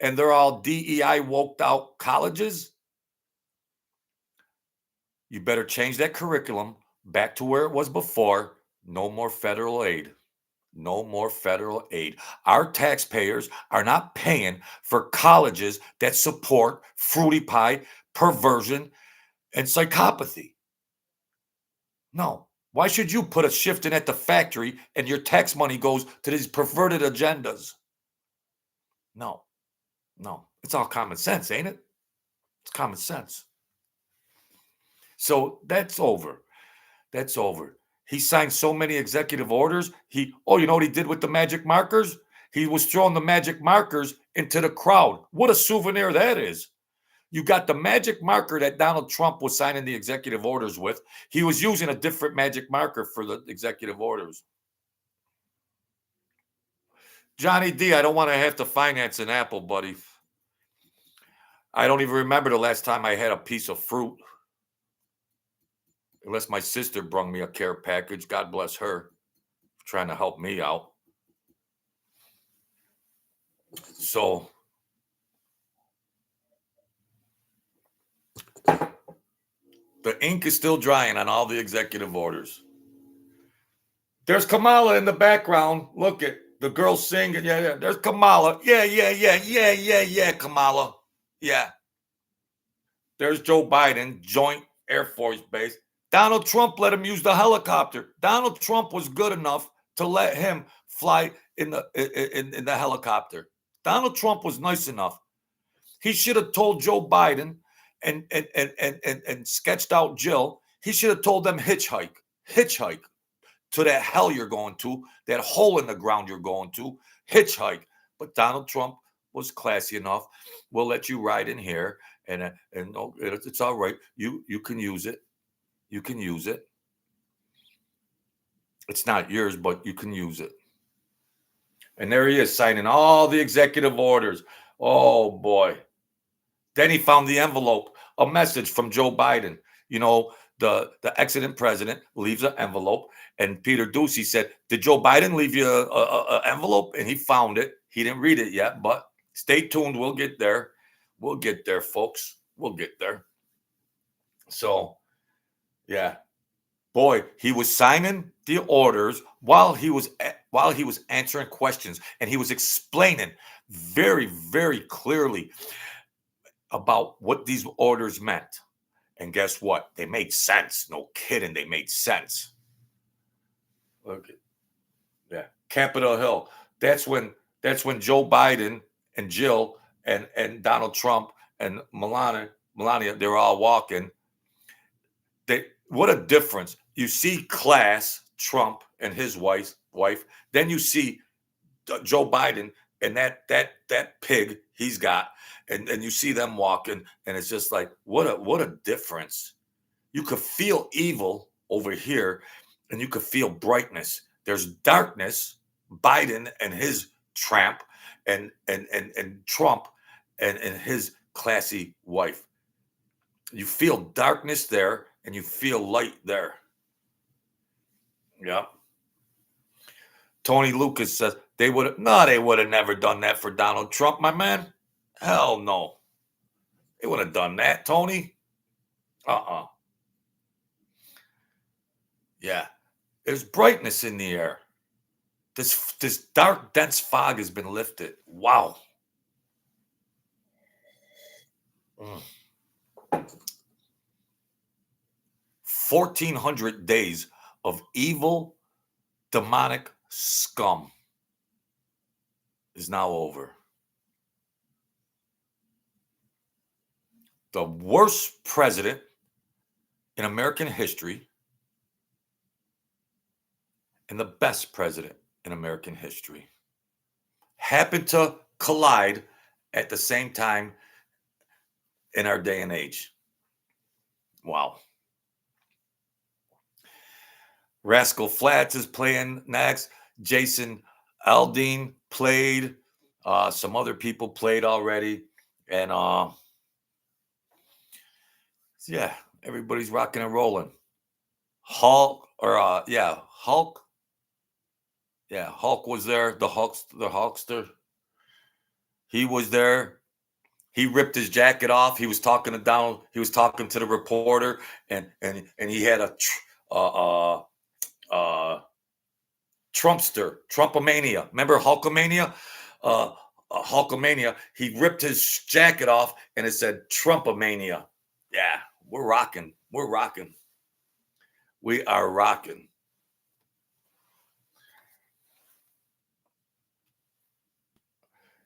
and they're all DEI woked out colleges, you better change that curriculum back to where it was before. No more federal aid. No more federal aid. Our taxpayers are not paying for colleges that support fruity pie, perversion, and psychopathy. No. Why should you put a shift in at the factory and your tax money goes to these perverted agendas? No, no. It's all common sense, ain't it? It's common sense. So that's over. That's over. He signed so many executive orders. You know what he did with the magic markers? He was throwing the magic markers into the crowd. What a souvenir that is. You got the magic marker that Donald Trump was signing the executive orders with. He was using a different magic marker for the executive orders. Johnny D, I don't want to have to finance an apple, buddy. I don't even remember the last time I had a piece of fruit. Unless my sister brung me a care package. God bless her. Trying to help me out. So the ink is still drying on all the executive orders. There's Kamala in the background. Look at the girl singing. Yeah. There's Kamala. Yeah, Kamala. Yeah. There's Joe Biden, Joint Air Force Base. Donald Trump let him use the helicopter. Donald Trump was good enough to let him fly in the helicopter. Donald Trump was nice enough. He should have told Joe Biden and sketched out Jill. He should have told them hitchhike to that hell you're going to, that hole in the ground you're going to, hitchhike. But Donald Trump was classy enough. We'll let you ride in here, and it's all right. You can use it. You can use it. It's not yours, but you can use it. And there he is signing all the executive orders. Oh boy. Then he found the envelope, a message from Joe Biden. You know, the exiting president leaves an envelope, and Peter Doocy said, "Did Joe Biden leave you a envelope?" And he found it. He didn't read it yet, but stay tuned. We'll get there. We'll get there, folks. We'll get there. So, yeah, boy, he was signing the orders while he was answering questions, and he was explaining very, very clearly about what these orders meant. And guess what? They made sense. No kidding, they made sense. Okay. Yeah. Capitol Hill. That's when Joe Biden and Jill and Donald Trump and Melania, they were all walking. What a difference. You see class, Trump and his wife. Then you see Joe Biden and that pig he's got, and you see them walking, and it's just like what a difference. You could feel evil over here, and you could feel brightness. There's darkness, Biden and his tramp, and Trump and his classy wife. You feel darkness there, and you feel light there. Yeah. Tony Lucas says they would have never done that for Donald Trump, my man. Hell no. They would have done that, Tony. Yeah. There's brightness in the air. This dark, dense fog has been lifted. Wow. 1,400 days of evil, demonic scum is now over. The worst president in American history and the best president in American history happened to collide at the same time in our day and age. Wow. Rascal Flatts is playing next. Jason Aldean played. Some other people played already. And yeah, everybody's rocking and rolling. Hulk. Yeah, Hulk was there. The Hulkster. He was there. He ripped his jacket off. He was talking to Donald. He was talking to the reporter, and he had a uh, Trumpster, Trumpomania. Remember Hulkamania? Hulkamania. He ripped his jacket off, and it said Trumpomania. Yeah, we're rocking. We're rocking. We are rocking.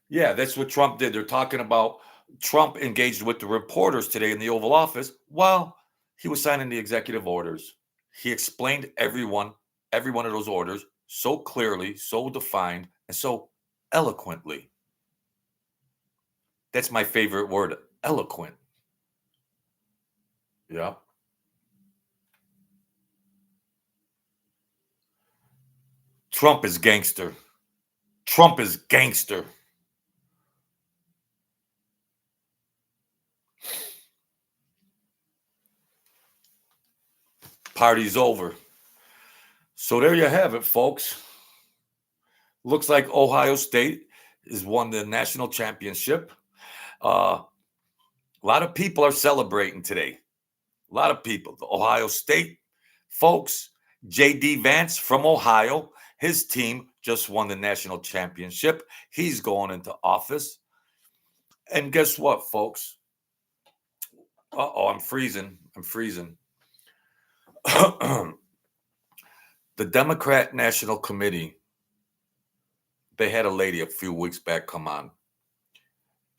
Yeah, that's what Trump did. They're talking about Trump engaged with the reporters today in the Oval Office while he was signing the executive orders. He explained every one of those orders so clearly, so defined, and so eloquently. That's my favorite word, eloquent. Yeah. Trump is gangster. Trump is gangster. Party's over. So there you have it, folks. Looks like Ohio State has won the national championship. A lot of people are celebrating today. A lot of people. The Ohio State folks, J.D. Vance from Ohio, his team just won the national championship. He's going into office. And guess what, folks? Uh-oh, I'm freezing. I'm freezing. The Democrat National Committee, they had a lady a few weeks back come on,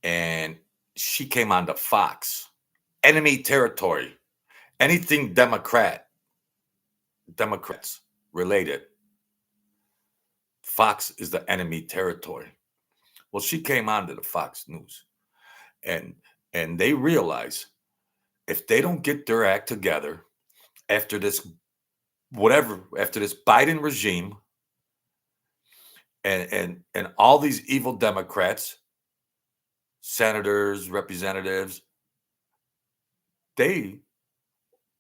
and she came on to Fox. Enemy territory. Anything Democrats related, Fox is the enemy territory. Well, she came on to the Fox News, and they realize if they don't get their act together after this after this Biden regime and all these evil Democrats, senators, representatives, okay,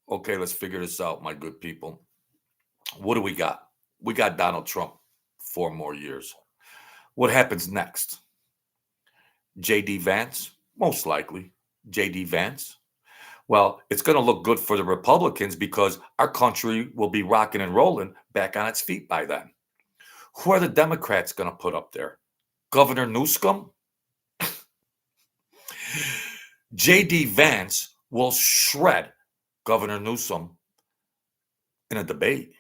let's figure this out, my good people. What do we got? We got Donald Trump 4 more years. What happens next? J.D. Vance, most likely. J.D. Vance. Well, it's going to look good for the Republicans because our country will be rocking and rolling back on its feet by then. Who are the Democrats going to put up there? Governor Newsom? J.D. Vance will shred Governor Newsom in a debate.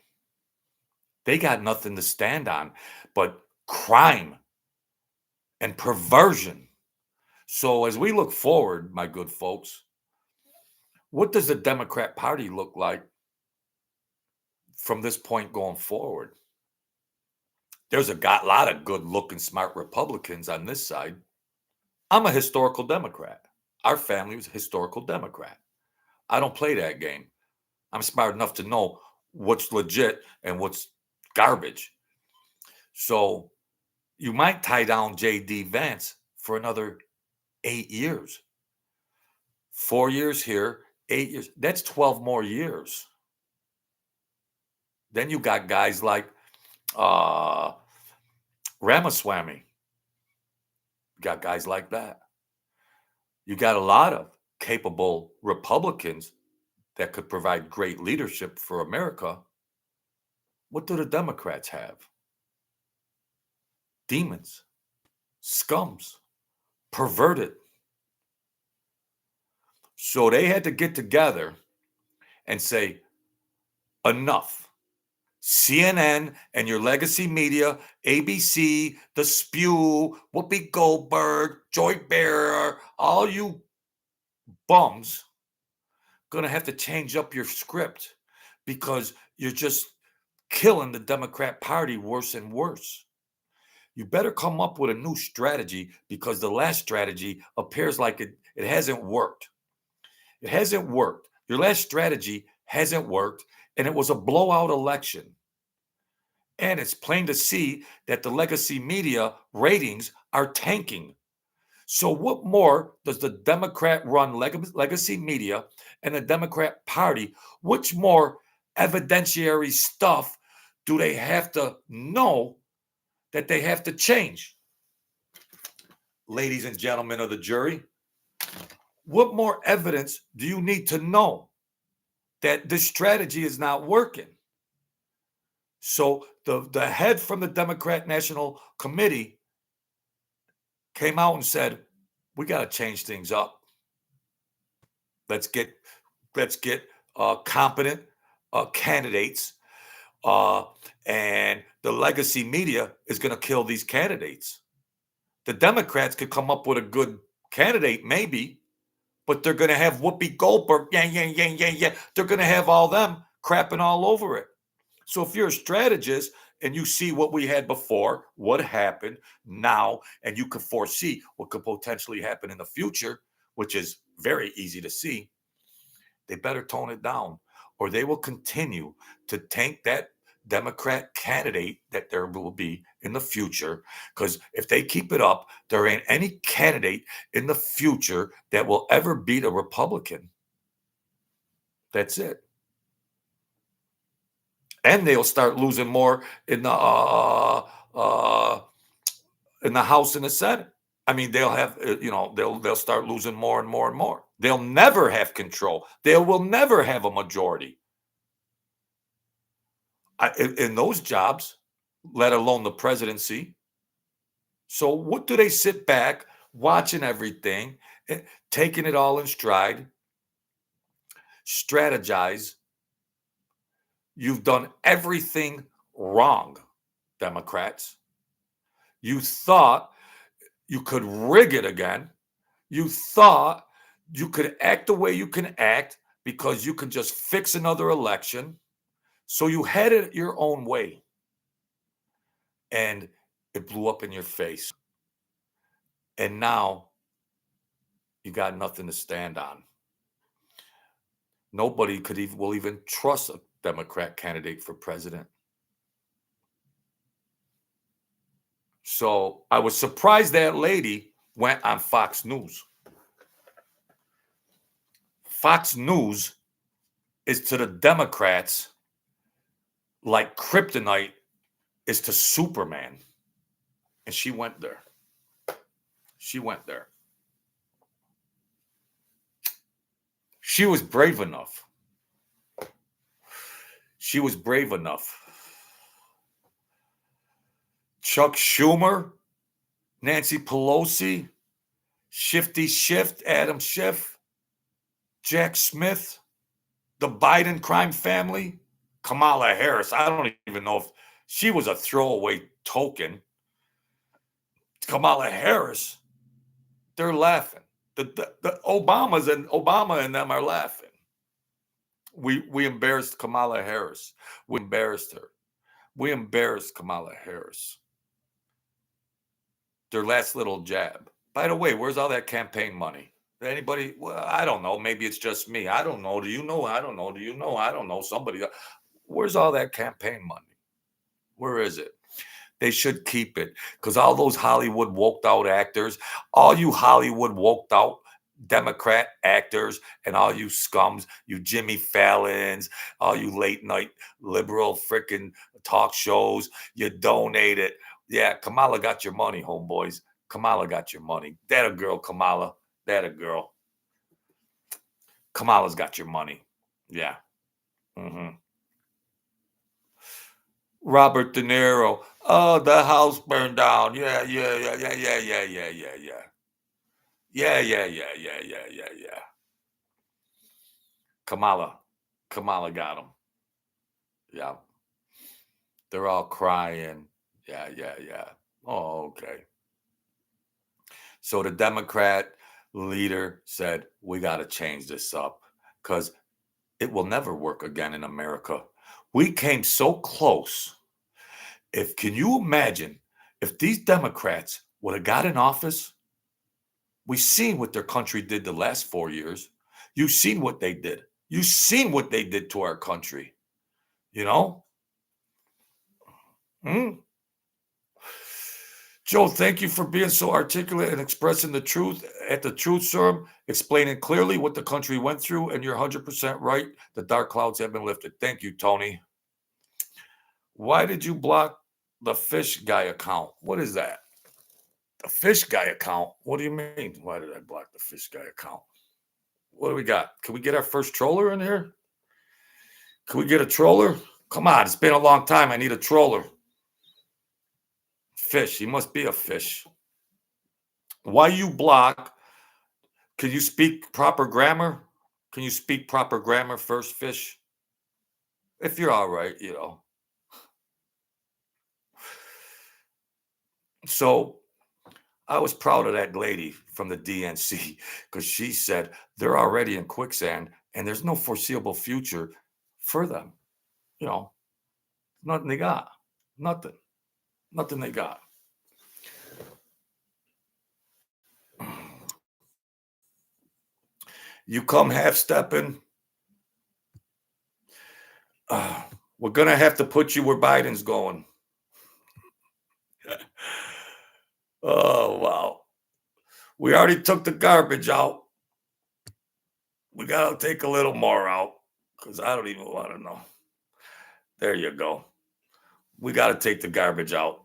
They got nothing to stand on but crime and perversion. So as we look forward, my good folks, what does the Democrat Party look like from this point going forward? There's a lot of good looking, smart Republicans on this side. I'm a historical Democrat. Our family was a historical Democrat. I don't play that game. I'm smart enough to know what's legit and what's garbage. So you might tie down J.D. Vance for another 8 years. 4 years here, 8 years. That's 12 more years. Then you got guys like Ramaswamy. You got guys like that. You got a lot of capable Republicans that could provide great leadership for America. What do the Democrats have? Demons, scums, perverted. So they had to get together and say, enough. CNN and your legacy media, ABC, The Spew, Whoopi Goldberg, Joy Behar, all you bums, gonna have to change up your script because you're just killing the Democrat Party worse and worse. You better come up with a new strategy because the last strategy appears like it hasn't worked. It hasn't worked. Your last strategy hasn't worked, and it was a blowout election. And it's plain to see that the legacy media ratings are tanking. So, what more does the Democrat run legacy media and the Democrat Party? Which more evidentiary stuff do they have to know that they have to change? ladies and gentlemen of the jury, what more evidence do you need to know that this strategy is not working? So the head from the Democrat National Committee came out and said, we got to change things up. Let's get competent candidates, and the legacy media is going to kill these candidates. The Democrats could come up with a good candidate, maybe, but they're going to have Whoopi Goldberg, yeah. They're going to have all them crapping all over it. So if you're a strategist and you see what we had before, what happened now, and you can foresee what could potentially happen in the future, which is very easy to see, they better tone it down, or they will continue to tank that Democrat candidate that there will be in the future. Because if they keep it up, there ain't any candidate in the future that will ever beat a Republican. That's it. And they'll start losing more in the House and the Senate. I mean, they'll have, they'll start losing more and more and more. They'll never have control. They will never have a majority in those jobs, let alone the presidency. So what do they sit back watching everything, taking it all in stride, strategize? You've done everything wrong, Democrats. You thought you could rig it again. You thought you could act the way you can act because you can just fix another election. So you had it your own way. And it blew up in your face. And now you got nothing to stand on. Nobody will even trust a Democrat candidate for president. So I was surprised that lady went on Fox News. Fox News is to the Democrats like kryptonite is to Superman. And she went there. She went there. She was brave enough. She was brave enough. Chuck Schumer, Nancy Pelosi, Shifty Schiff, Adam Schiff, Jack Smith, the Biden crime family, Kamala Harris. I don't even know if she was a throwaway token. Kamala Harris, they're laughing. The Obama and them are laughing. We embarrassed Kamala Harris. We embarrassed her. We embarrassed Kamala Harris. Their last little jab. By the way, where's all that campaign money? Anybody? Well, I don't know. Maybe it's just me. I don't know. Do you know? I don't know. Do you know? I don't know. Somebody. Where's all that campaign money? Where is it? They should keep it, because all those Hollywood woked out actors, all you Hollywood woked out Democrat actors, and all you scums, you Jimmy Fallons, all you late night liberal freaking talk shows, you donate it. Yeah, Kamala got your money, homeboys. Kamala got your money. That a girl, Kamala. That a girl. Kamala's got your money. Yeah. Robert De Niro. Oh, the house burned down. Yeah. Yeah. Kamala got him. Yeah. They're all crying. Yeah. Oh, okay. So the Democrat leader said, we got to change this up because it will never work again in America. We came so close. Can you imagine if these Democrats would have got in office? We've seen what their country did the last 4 years. You've seen what they did. You've seen what they did to our country. You know? Joe, thank you for being so articulate and expressing the truth at the Truth Serum, explaining clearly what the country went through, and you're 100% right. The dark clouds have been lifted. Thank you, Tony. Why did you block the fish guy account? What is that? the fish guy account. What do you mean? Why did I block the fish guy account? What do we got? Can we get our first troller in here? Can we get a troller? Come on, it's been a long time. I need a troller. Fish. He must be a fish. Why you block? Can you speak proper grammar? Can you speak proper grammar first, fish? If you're all right, you know. So I was proud of that lady from the DNC because she said they're already in quicksand and there's no foreseeable future for them. You know, nothing they got. Nothing. Nothing they got. You come half stepping. We're going to have to put you where Biden's going. Oh, wow. We already took the garbage out. We got to take a little more out because I don't even want to know. There you go. We got to take the garbage out.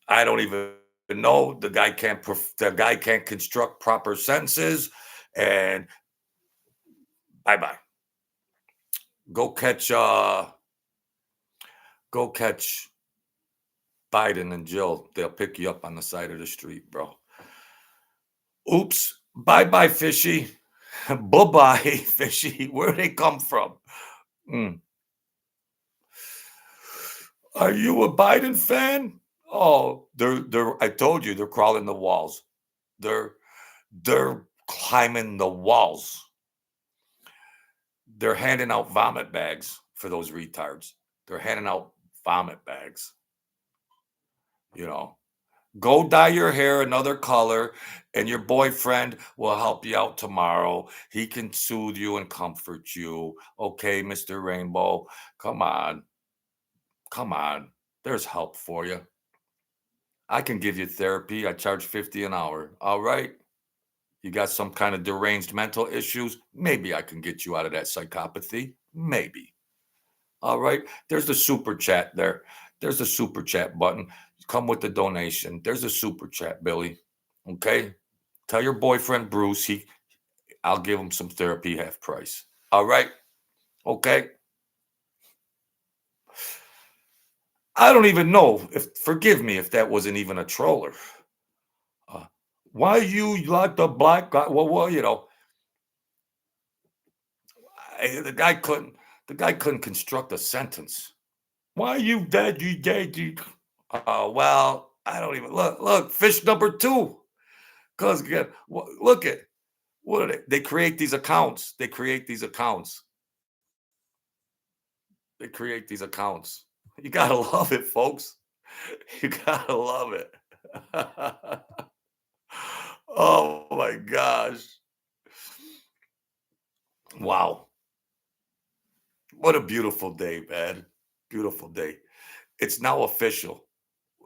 I don't even know. The guy can't construct proper sentences. And bye-bye. Go catch Biden and Jill. They'll pick you up on the side of the street, bro. Oops. Bye-bye, fishy. Bye-bye, fishy. Where they come from? Are you a Biden fan? Oh, they're I told you they're crawling the walls. They're climbing the walls. They're handing out vomit bags for those retards. They're handing out vomit bags. You know, go dye your hair another color and your boyfriend will help you out tomorrow. He can soothe you and comfort you. Okay, Mr. Rainbow, come on. Come on. There's help for you. I can give you therapy. I charge 50 an hour. All right. You got some kind of deranged mental issues. Maybe I can get you out of that psychopathy. Maybe. All right. There's the super chat there. There's the super chat button. Come with the donation. There's a super chat, Billy. Okay. Tell your boyfriend, Bruce, I'll give him some therapy half price. All right. Okay. I don't even know forgive me if that wasn't even a troller. Why you like the black guy? Well, you know, the guy couldn't construct a sentence. Why you dead? You dead? You? Well, I don't even look. Fish number 2. Cause again, look at what are they? They create these accounts. They create these accounts. You gotta love it, folks. You gotta love it. Oh my gosh. Wow. What a beautiful day, man. Beautiful day. It's now official.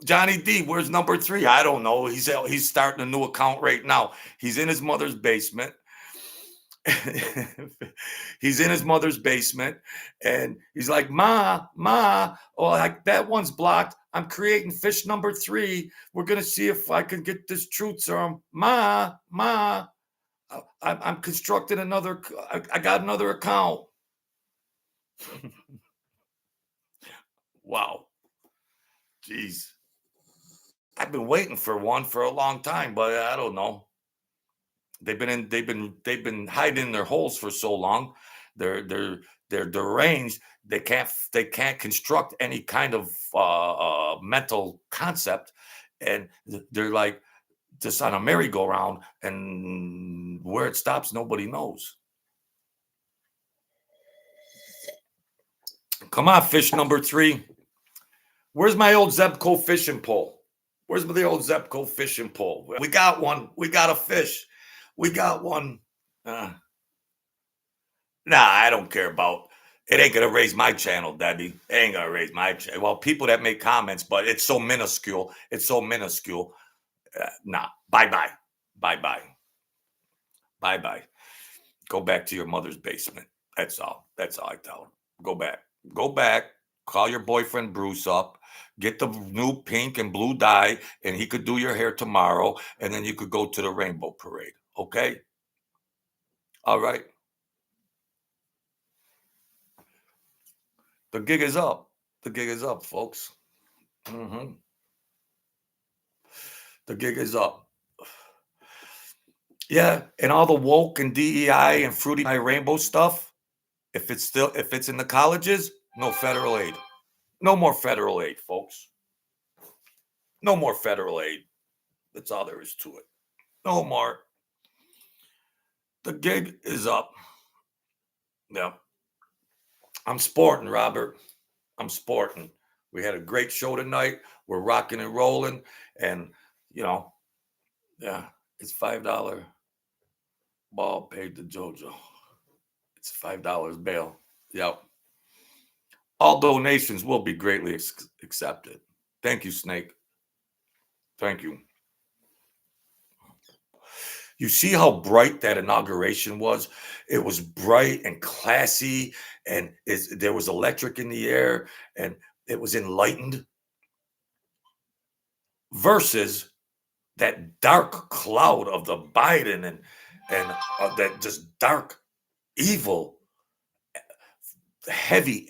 Johnny D, where's number 3? I don't know. He's starting a new account right now. He's in his mother's basement. He's in his mother's basement and he's like, Ma, oh, like that one's blocked. I'm creating fish number 3. We're gonna see if I can get this truth serum. Ma, I'm constructing another. I got another account. Wow. Jeez. I've been waiting for one for a long time, but I don't know. They've been hiding in their holes for so long. They're deranged. They can't construct any kind of mental concept, and they're like just on a merry-go-round, and where it stops, nobody knows. Come on, fish number 3. Where's my old Zebco fishing pole? Where's the old Zebco fishing pole? We got one. We got a fish. We got one. Nah, I don't care about it. Ain't gonna raise my channel, Debbie. It ain't gonna raise my channel. Well, people that make comments, but it's so minuscule. It's so minuscule. Nah. Bye. Go back to your mother's basement. That's all. That's all I tell them. Go back. Call your boyfriend Bruce up. Get the new pink and blue dye, and he could do your hair tomorrow, and then you could go to the rainbow parade. Okay? All right. The gig is up. The gig is up, folks. The gig is up. Yeah, and all the woke and DEI and fruity rainbow stuff, if it's in the colleges, no federal aid. No more federal aid, folks. No more federal aid. That's all there is to it. No more. The gig is up. Yeah. I'm sporting, Robert. I'm sporting. We had a great show tonight. We're rocking and rolling. And, yeah, it's $5 ball paid to JoJo. It's $5 bail. Yep. All donations will be greatly accepted. Thank you, Snake. Thank you. You see how bright that inauguration was? It was bright and classy, and there was electric in the air, and it was enlightened. Versus that dark cloud of the Biden and that just dark, evil, heavy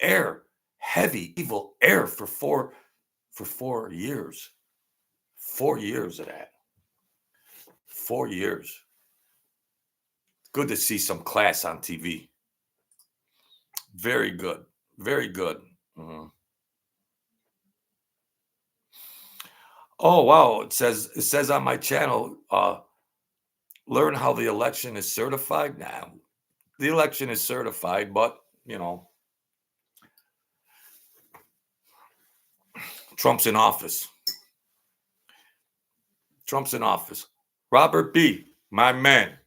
evil air for 4 years. 4 years of that. 4 years. Good to see some class on TV. Very good. Very good. Oh wow! It says on my channel, learn how the election is certified. Now, the election is certified, but Trump's in office. Trump's in office. Robert B., my man.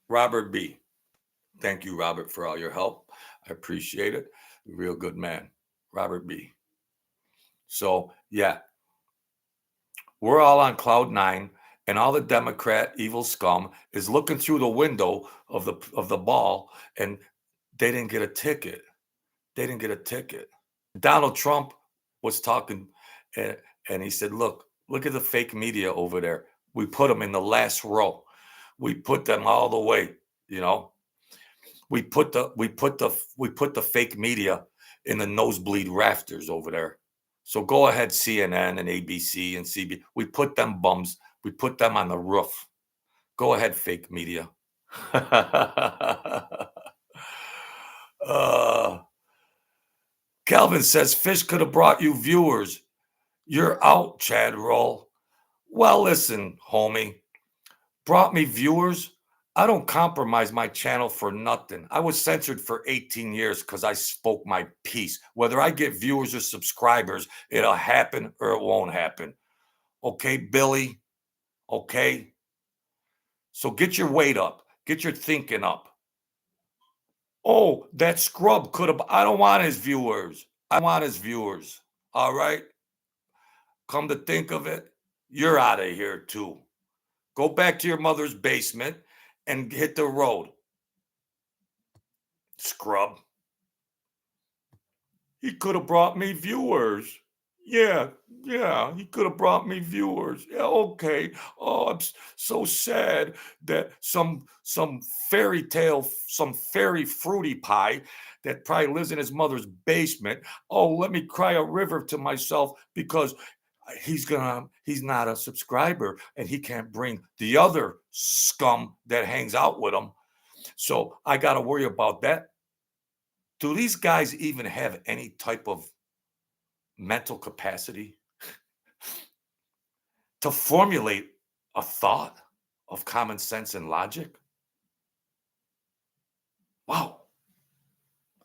Robert B. Thank you, Robert, for all your help. I appreciate it. Real good man. Robert B. So, yeah. We're all on cloud nine, and all the Democrat evil scum is looking through the window of the ball, and they didn't get a ticket. They didn't get a ticket. Donald Trump was talking, and he said, look at the fake media over there. We put them in the last row. We put them all the way, We put the fake media in the nosebleed rafters over there. So go ahead, CNN and ABC and CB. We put them bums. We put them on the roof. Go ahead, fake media. Calvin says Fish could have brought you viewers. You're out, Chad Roll. Well, listen, homie. Brought me viewers. I don't compromise my channel for nothing. I was censored for 18 years because I spoke my piece. Whether I get viewers or subscribers, it'll happen or it won't happen. Okay, Billy? Okay? So get your weight up. Get your thinking up. Oh, that scrub could have... I don't want his viewers. I want his viewers. All right? Come to think of it, you're out of here too. Go back to your mother's basement and hit the road. Scrub. He could have brought me viewers. Yeah, he could have brought me viewers. Yeah, okay. Oh, I'm so sad that some fairy tale, some fairy fruity pie that probably lives in his mother's basement. Oh, let me cry a river to myself because he's not a subscriber and he can't bring the other scum that hangs out with him. So I got to worry about that. Do these guys even have any type of mental capacity to formulate a thought of common sense and logic? Wow.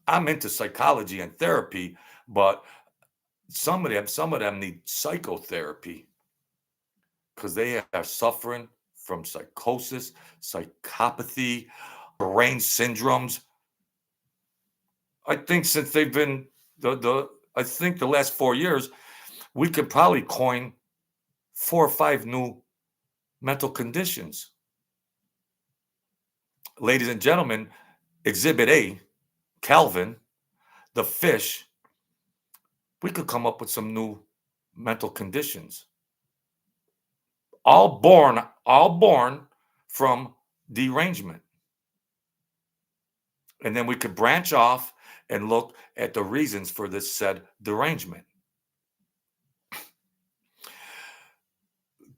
I'm into psychology and therapy, but some of them need psychotherapy because they are suffering from psychosis, psychopathy, brain syndromes. I think since they've been I think the last 4 years, we could probably coin 4 or 5 new mental conditions. Ladies and gentlemen, Exhibit A, Calvin, the fish, we could come up with some new mental conditions, all born from derangement. And then we could branch off and look at the reasons for this said derangement.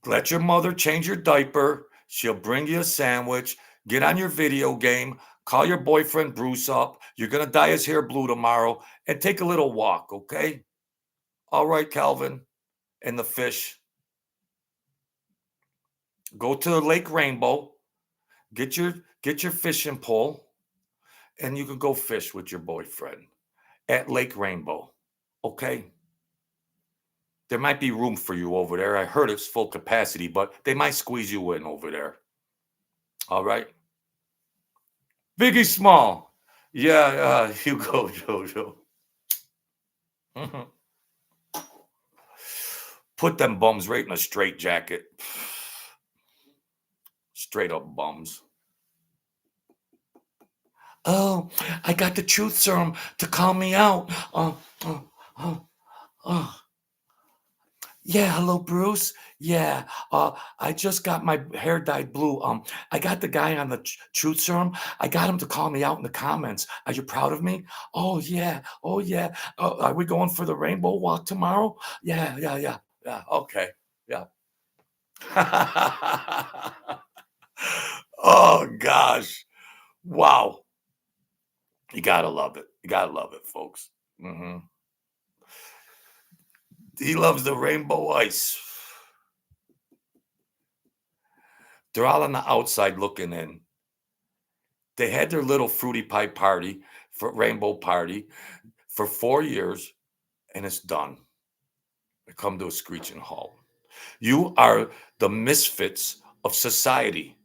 Let your mother change your diaper. She'll bring you a sandwich. Get on your video game. Call your boyfriend Bruce up. You're going to dye his hair blue tomorrow and take a little walk, okay? All right, Calvin and the fish. Go to Lake Rainbow. Get your fishing pole and you can go fish with your boyfriend at Lake Rainbow, okay? There might be room for you over there. I heard it's full capacity, but they might squeeze you in over there. All right. Biggie Small. Yeah, you go, Jojo. Put them bums right in a straight jacket. Straight up bums. Oh, I got the truth serum to calm me out. Yeah, hello, Bruce. Yeah, I just got my hair dyed blue. I got the guy on the truth serum. I got him to call me out in the comments. Are you proud of me? Oh yeah, oh yeah. Are we going for the rainbow walk tomorrow? Yeah, yeah, yeah, yeah. Okay, yeah. Oh gosh, wow. You gotta love it. You gotta love it, folks. He loves the rainbow ice. They're all on the outside looking in. They had their little fruity pie party for rainbow party for 4 years, and it's done. They come to a screeching halt. You are the misfits of society.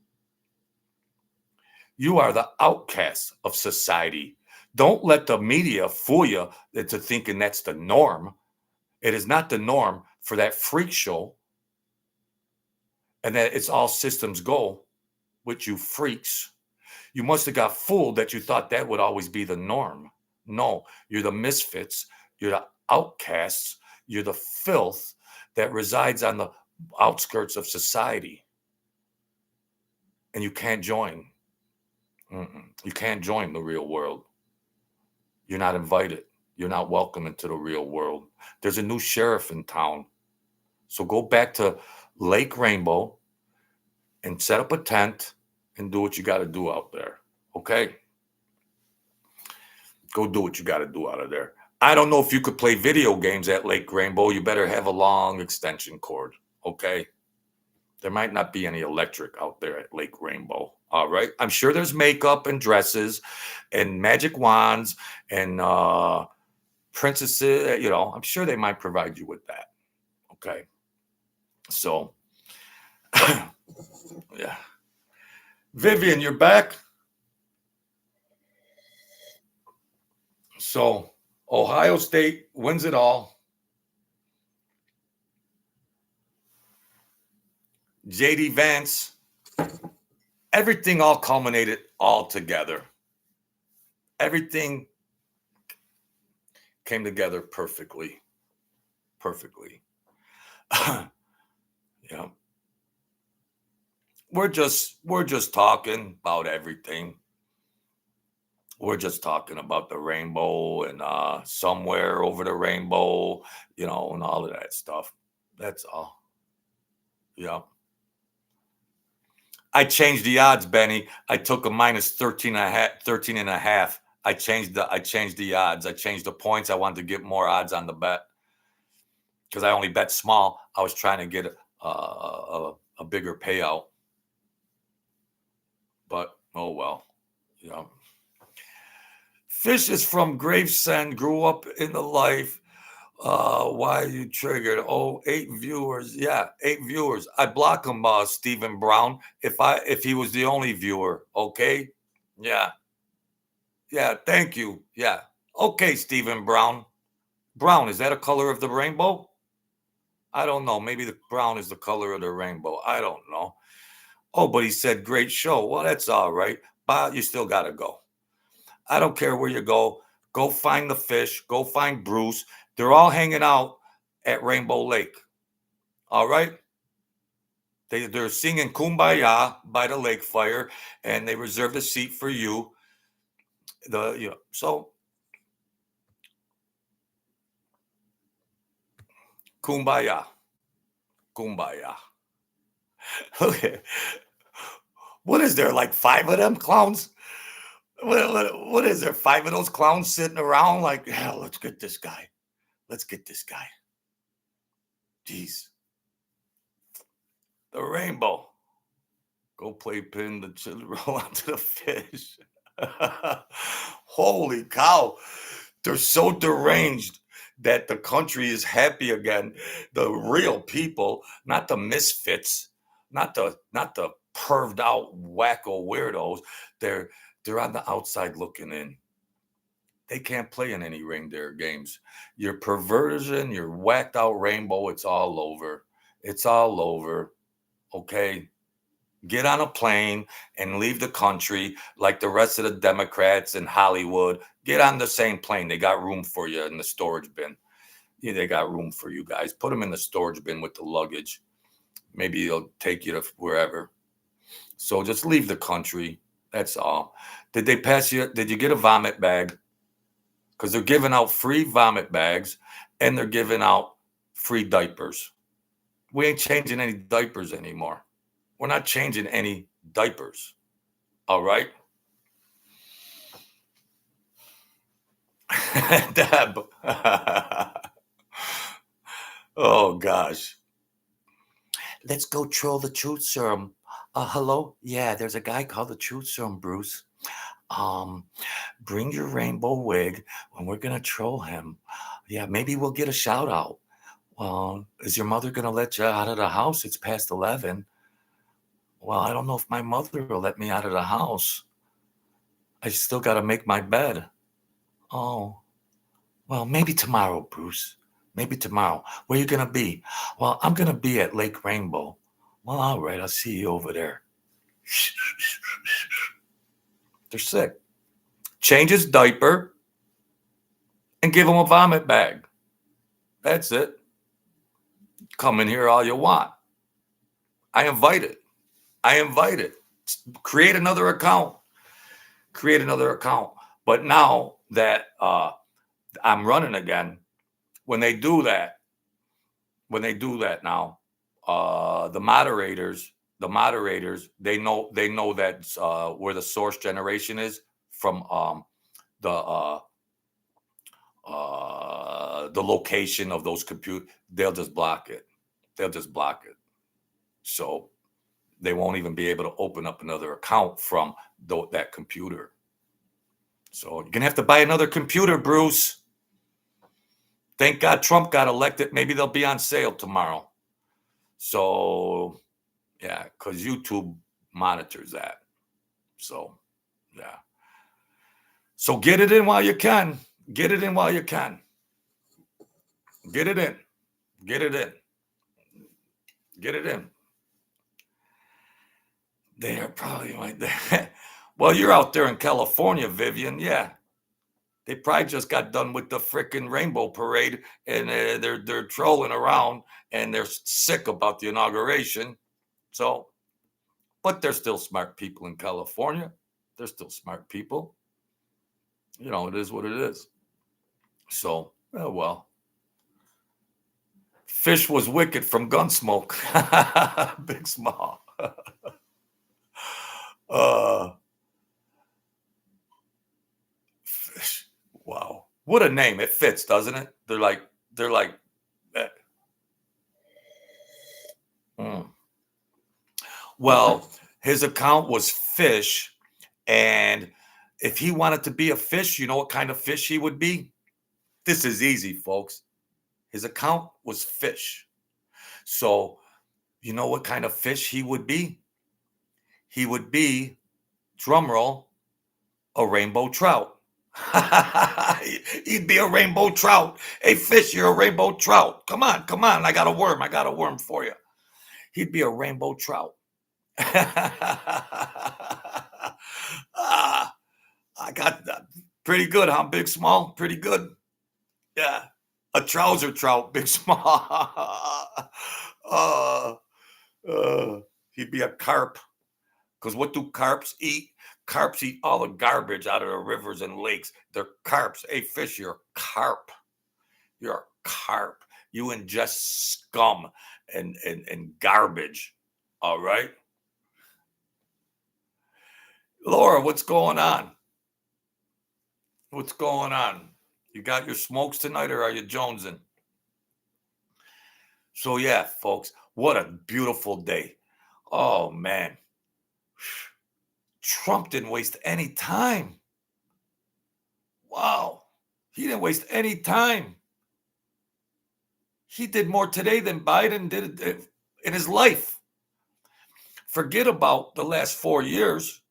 You are the outcasts of society. Don't let the media fool you into thinking that's the norm. It is not the norm for that freak show, and that it's all systems go with you freaks. You must have got fooled that you thought that would always be the norm. No, you're the misfits, you're the outcasts, you're the filth that resides on the outskirts of society. And you can't join. You can't join the real world. You're not invited. You're not welcome into the real world. There's a new sheriff in town. So go back to Lake Rainbow and set up a tent and do what you got to do out there. Okay? Go do what you got to do out of there. I don't know if you could play video games at Lake Rainbow. You better have a long extension cord. Okay? There might not be any electric out there at Lake Rainbow. All right? I'm sure there's makeup and dresses and magic wands and princesses. I'm sure they might provide you with that. Okay? So, yeah. Vivian, you're back? So, Ohio State wins it all. JD Vance, everything all culminated all together. Everything came together perfectly. Perfectly. Yeah. We're just talking about everything. We're just talking about the rainbow and somewhere over the rainbow, and all of that stuff. That's all. Yeah. I changed the odds, Benny. I took a minus 13 and a half. I changed the odds. I changed the points. I wanted to get more odds on the bet because I only bet small. I was trying to get a bigger payout. But oh well. Yeah. Fish is from Gravesend, grew up in the life. Why are you triggered? Oh, 8 viewers. Yeah, 8 viewers. I block him, Stephen Brown, if he was the only viewer. Okay. Yeah. Yeah. Thank you. Yeah. Okay, Stephen Brown. Brown, is that a color of the rainbow? I don't know. Maybe the brown is the color of the rainbow. I don't know. Oh, but he said great show. Well, that's all right. But you still gotta go. I don't care where you go. Go find the fish. Go find Bruce. They're all hanging out at Rainbow Lake. All right? They're singing Kumbaya by the lake fire, and they reserved a seat for you. So Kumbaya. Kumbaya. Okay. What is there, like 5 of them clowns? What is there, 5 of those clowns sitting around like, yeah, let's get this guy. Let's get this guy. Jeez. The rainbow. Go play pin the chili roll onto the fish. Holy cow. They're so deranged that the country is happy again. The real people, not the misfits, not the perved out wacko weirdos. They're on the outside looking in. They can't play in any reindeer games. Your perversion, your whacked out rainbow, it's all over. It's all over. Okay? Get on a plane and leave the country like the rest of the Democrats in Hollywood. Get on the same plane. They got room for you in the storage bin. Yeah, they got room for you guys. Put them in the storage bin with the luggage. Maybe they'll take you to wherever. So just leave the country. That's all. Did they pass you? Did you get a vomit bag? Because they're giving out free vomit bags and they're giving out free diapers. We ain't changing any diapers anymore. We're not changing any diapers. All right? Deb. Oh, gosh. Let's go troll the truth serum. Hello? Yeah, there's a guy called the truth serum, Bruce. Bring your rainbow wig and we're going to troll him. Yeah, maybe we'll get a shout out. Well, is your mother going to let you out of the house? It's past 11. Well, I don't know if my mother will let me out of the house. I still got to make my bed. Oh, well, maybe tomorrow, Bruce. Maybe tomorrow. Where you going to be? Well, I'm going to be at Lake Rainbow. Well, all right. I'll see you over there. They're sick. Change his diaper and give him a vomit bag. That's it. Come in here all you want. I invite it. Create another account. But now that I'm running again, when they do that now, the moderators, they know that's where the source generation is from the location of those compute. They'll just block it. So they won't even be able to open up another account from that computer. So you're gonna have to buy another computer, Bruce. Thank God Trump got elected. Maybe they'll be on sale tomorrow. So yeah, because YouTube monitors that. So yeah. So get it in while you can. Get it in. They're probably like that. Well, you're out there in California, Vivian. Yeah. They probably just got done with the frickin' Rainbow Parade and they're trolling around and they're sick about the inauguration. So, but they're still smart people in California. They're still smart people. It is what it is. So, oh well. Fish was wicked from Gunsmoke. Big Small. Fish. Wow. What a name. It fits, doesn't it? They're like Well, his account was fish. And if he wanted to be a fish, you know what kind of fish he would be? This is easy, folks. His account was fish. So, you know what kind of fish he would be? He would be, drumroll, a rainbow trout. He'd be a rainbow trout. Hey, fish, you're a rainbow trout. Come on. I got a worm for you. He'd be a rainbow trout. I got that. Pretty good, huh? Big Small? Pretty good. Yeah. A trouser trout, big small. uh, he'd be a carp. Because what do carps eat? Carps eat all the garbage out of the rivers and lakes. They're carps. Hey, fish, you're a carp. You're a carp. You ingest scum and garbage. All right? Laura, what's going on? What's going on? You got your smokes tonight or are you jonesing? So, yeah, folks, what a beautiful day. Oh, man. Trump didn't waste any time. Wow. He didn't waste any time. He did more today than Biden did in his life. Forget about the last 4 years.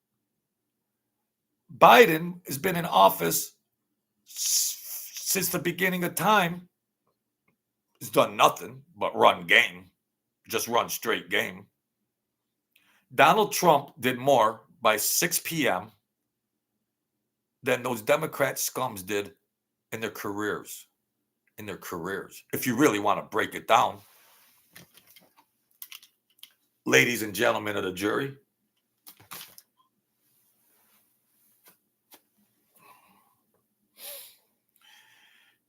Biden has been in office since the beginning of time. He's done nothing but run game, just run straight game. Donald Trump did more by 6 p.m. than those Democrat scums did in their careers. If you really want to break it down, ladies and gentlemen of the jury,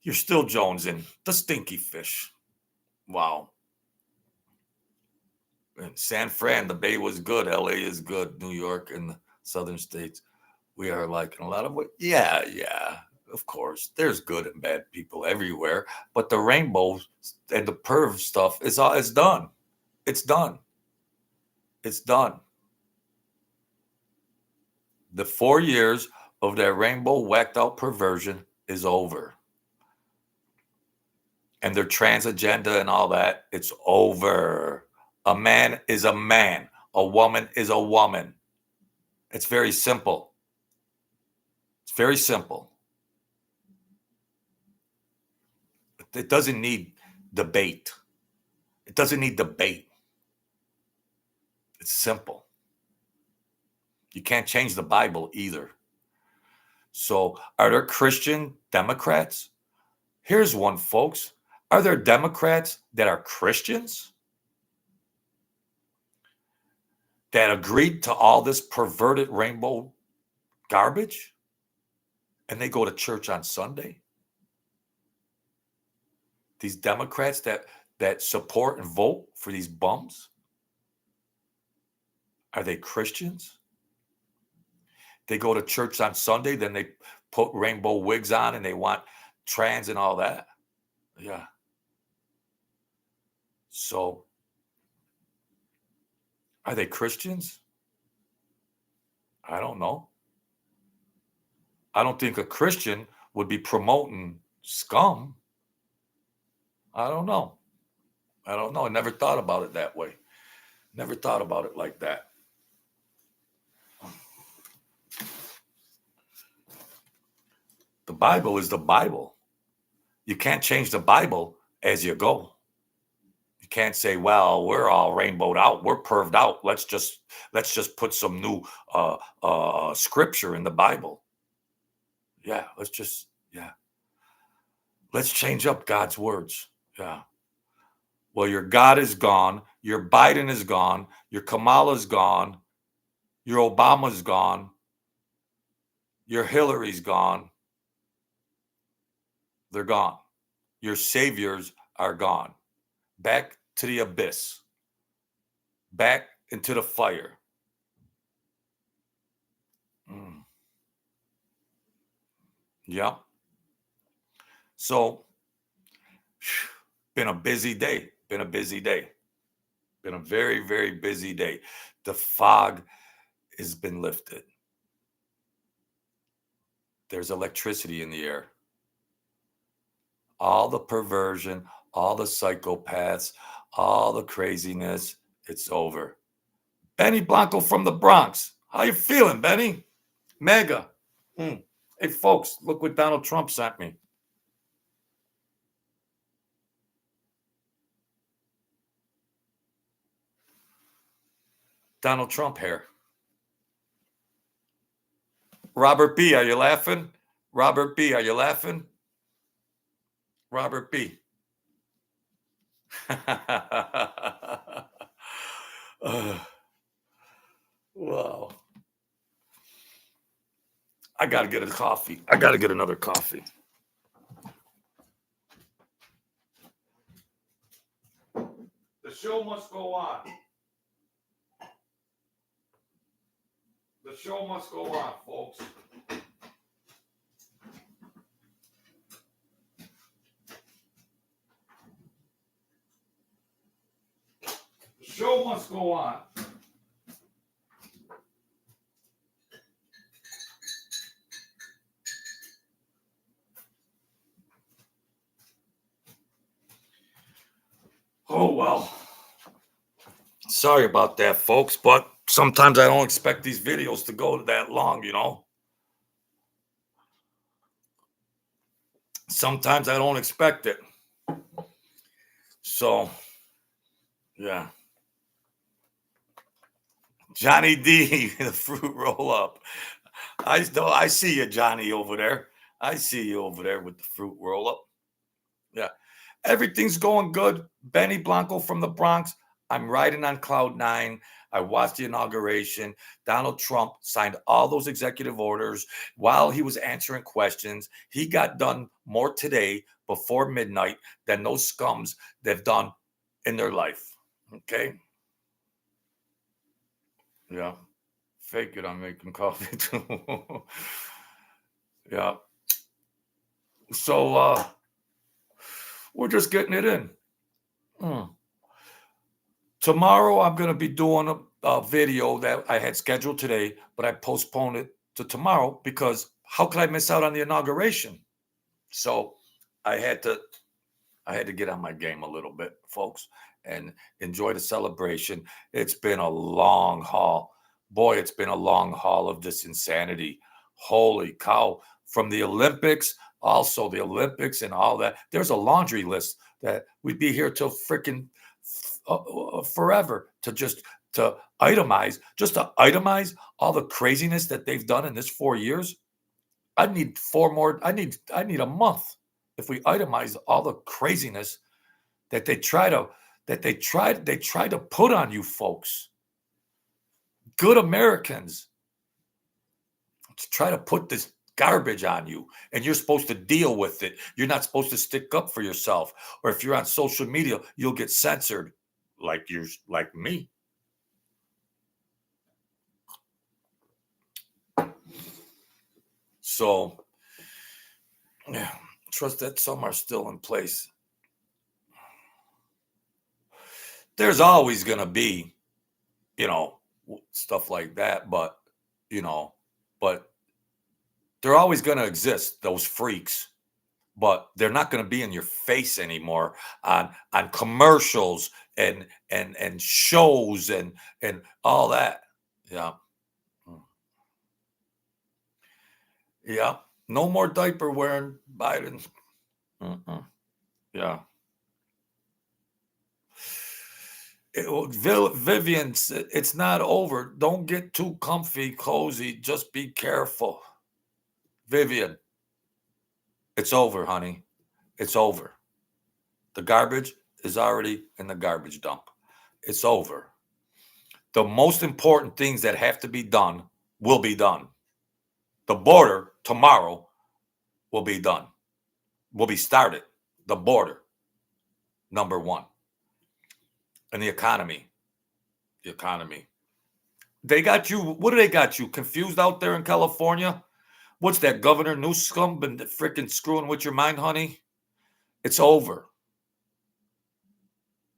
you're still jonesing. The stinky fish. Wow. In San Fran, the Bay was good. LA is good. New York and the southern states, we are like in a lot of ways. Yeah, of course. There's good and bad people everywhere, but the rainbow and the perv stuff is all. It's done. It's done. It's done. The 4 years of that rainbow whacked out perversion is over. And their trans agenda and all that, it's over. A man is a man. A woman is a woman. It's very simple. It's very simple. It doesn't need debate. It doesn't need debate. It's simple. You can't change the Bible either. So, are there Christian Democrats? Here's one, folks. Are there Democrats that are Christians that agreed to all this perverted rainbow garbage and they go to church on Sunday? These Democrats that support and vote for these bums, are they Christians? They go to church on Sunday, then they put rainbow wigs on and they want trans and all that. Yeah. So, are they Christians? I don't know. I don't think a Christian would be promoting scum. I don't know. I never thought about it that way. Never thought about it like that. The Bible is the Bible. You can't change the Bible as you go. You can't say, well, we're all rainbowed out, we're perved out. Let's just put some new scripture in the Bible. Yeah, let's change up God's words. Yeah. Well, your God is gone, your Biden is gone, your Kamala's gone, your Obama's gone, your Hillary's gone. They're gone. Your saviors are gone. Back to the abyss. Back into the fire. Yeah. So, been a busy day. Been a very, very busy day. The fog has been lifted. There's electricity in the air. All the perversion, all the psychopaths, all the craziness, it's over. Benny Blanco from the Bronx. How you feeling, Benny? Mega. Hey, folks, look what Donald Trump sent me. Donald Trump hair. Robert B., are you laughing? Robert B., are you laughing? Robert B. Wow. I got to get a coffee. I got to get another coffee. The show must go on. The show must go on, folks. The show must go on. Oh, well. Sorry about that, folks, but sometimes I don't expect these videos to go that long, you know? Sometimes I don't expect it. So, yeah. Johnny D, the fruit roll up. I see you, Johnny, over there. I see you over there with the fruit roll up. Yeah. Everything's going good. Benny Blanco from the Bronx. I'm riding on cloud nine. I watched the inauguration. Donald Trump signed all those executive orders while he was answering questions. He got done more today before midnight than those scums they've done in their life. Okay. Yeah. Fake it. I'm making coffee too. Yeah. So we're just getting it in. Tomorrow, I'm going to be doing a video that I had scheduled today, but I postponed it to tomorrow because how could I miss out on the inauguration? So I had to get on my game a little bit, folks, and enjoy the celebration. It's been a long haul. Boy, it's been a long haul of this insanity. Holy cow. From the Olympics, also the Olympics and all that. There's a laundry list that we'd be here till freaking forever to itemize all the craziness that they've done in this 4 years. I need 4 more. I need a month if we itemize all the craziness that they try to put on you folks, good Americans, to try to put this garbage on you, and you're supposed to deal with it. You're not supposed to stick up for yourself, or if you're on social media, you'll get censored, like me. So, yeah, trust that some are still in place. There's always going to be, stuff like that, but, but they're always going to exist, those freaks, but they're not going to be in your face anymore on commercials and shows and all that. Yeah. Yeah. No more diaper wearing Biden. Mm-mm. Yeah. Vivian, it's not over. Don't get too comfy, cozy. Just be careful. Vivian, it's over, honey. It's over. The garbage is already in the garbage dump. It's over. The most important things that have to be done will be done. The border tomorrow will be done, will be started. The border, number one. And the economy. The economy. They got you. What do they got you confused out there in California? What's that, Governor Newsom been freaking screwing with your mind, honey? It's over.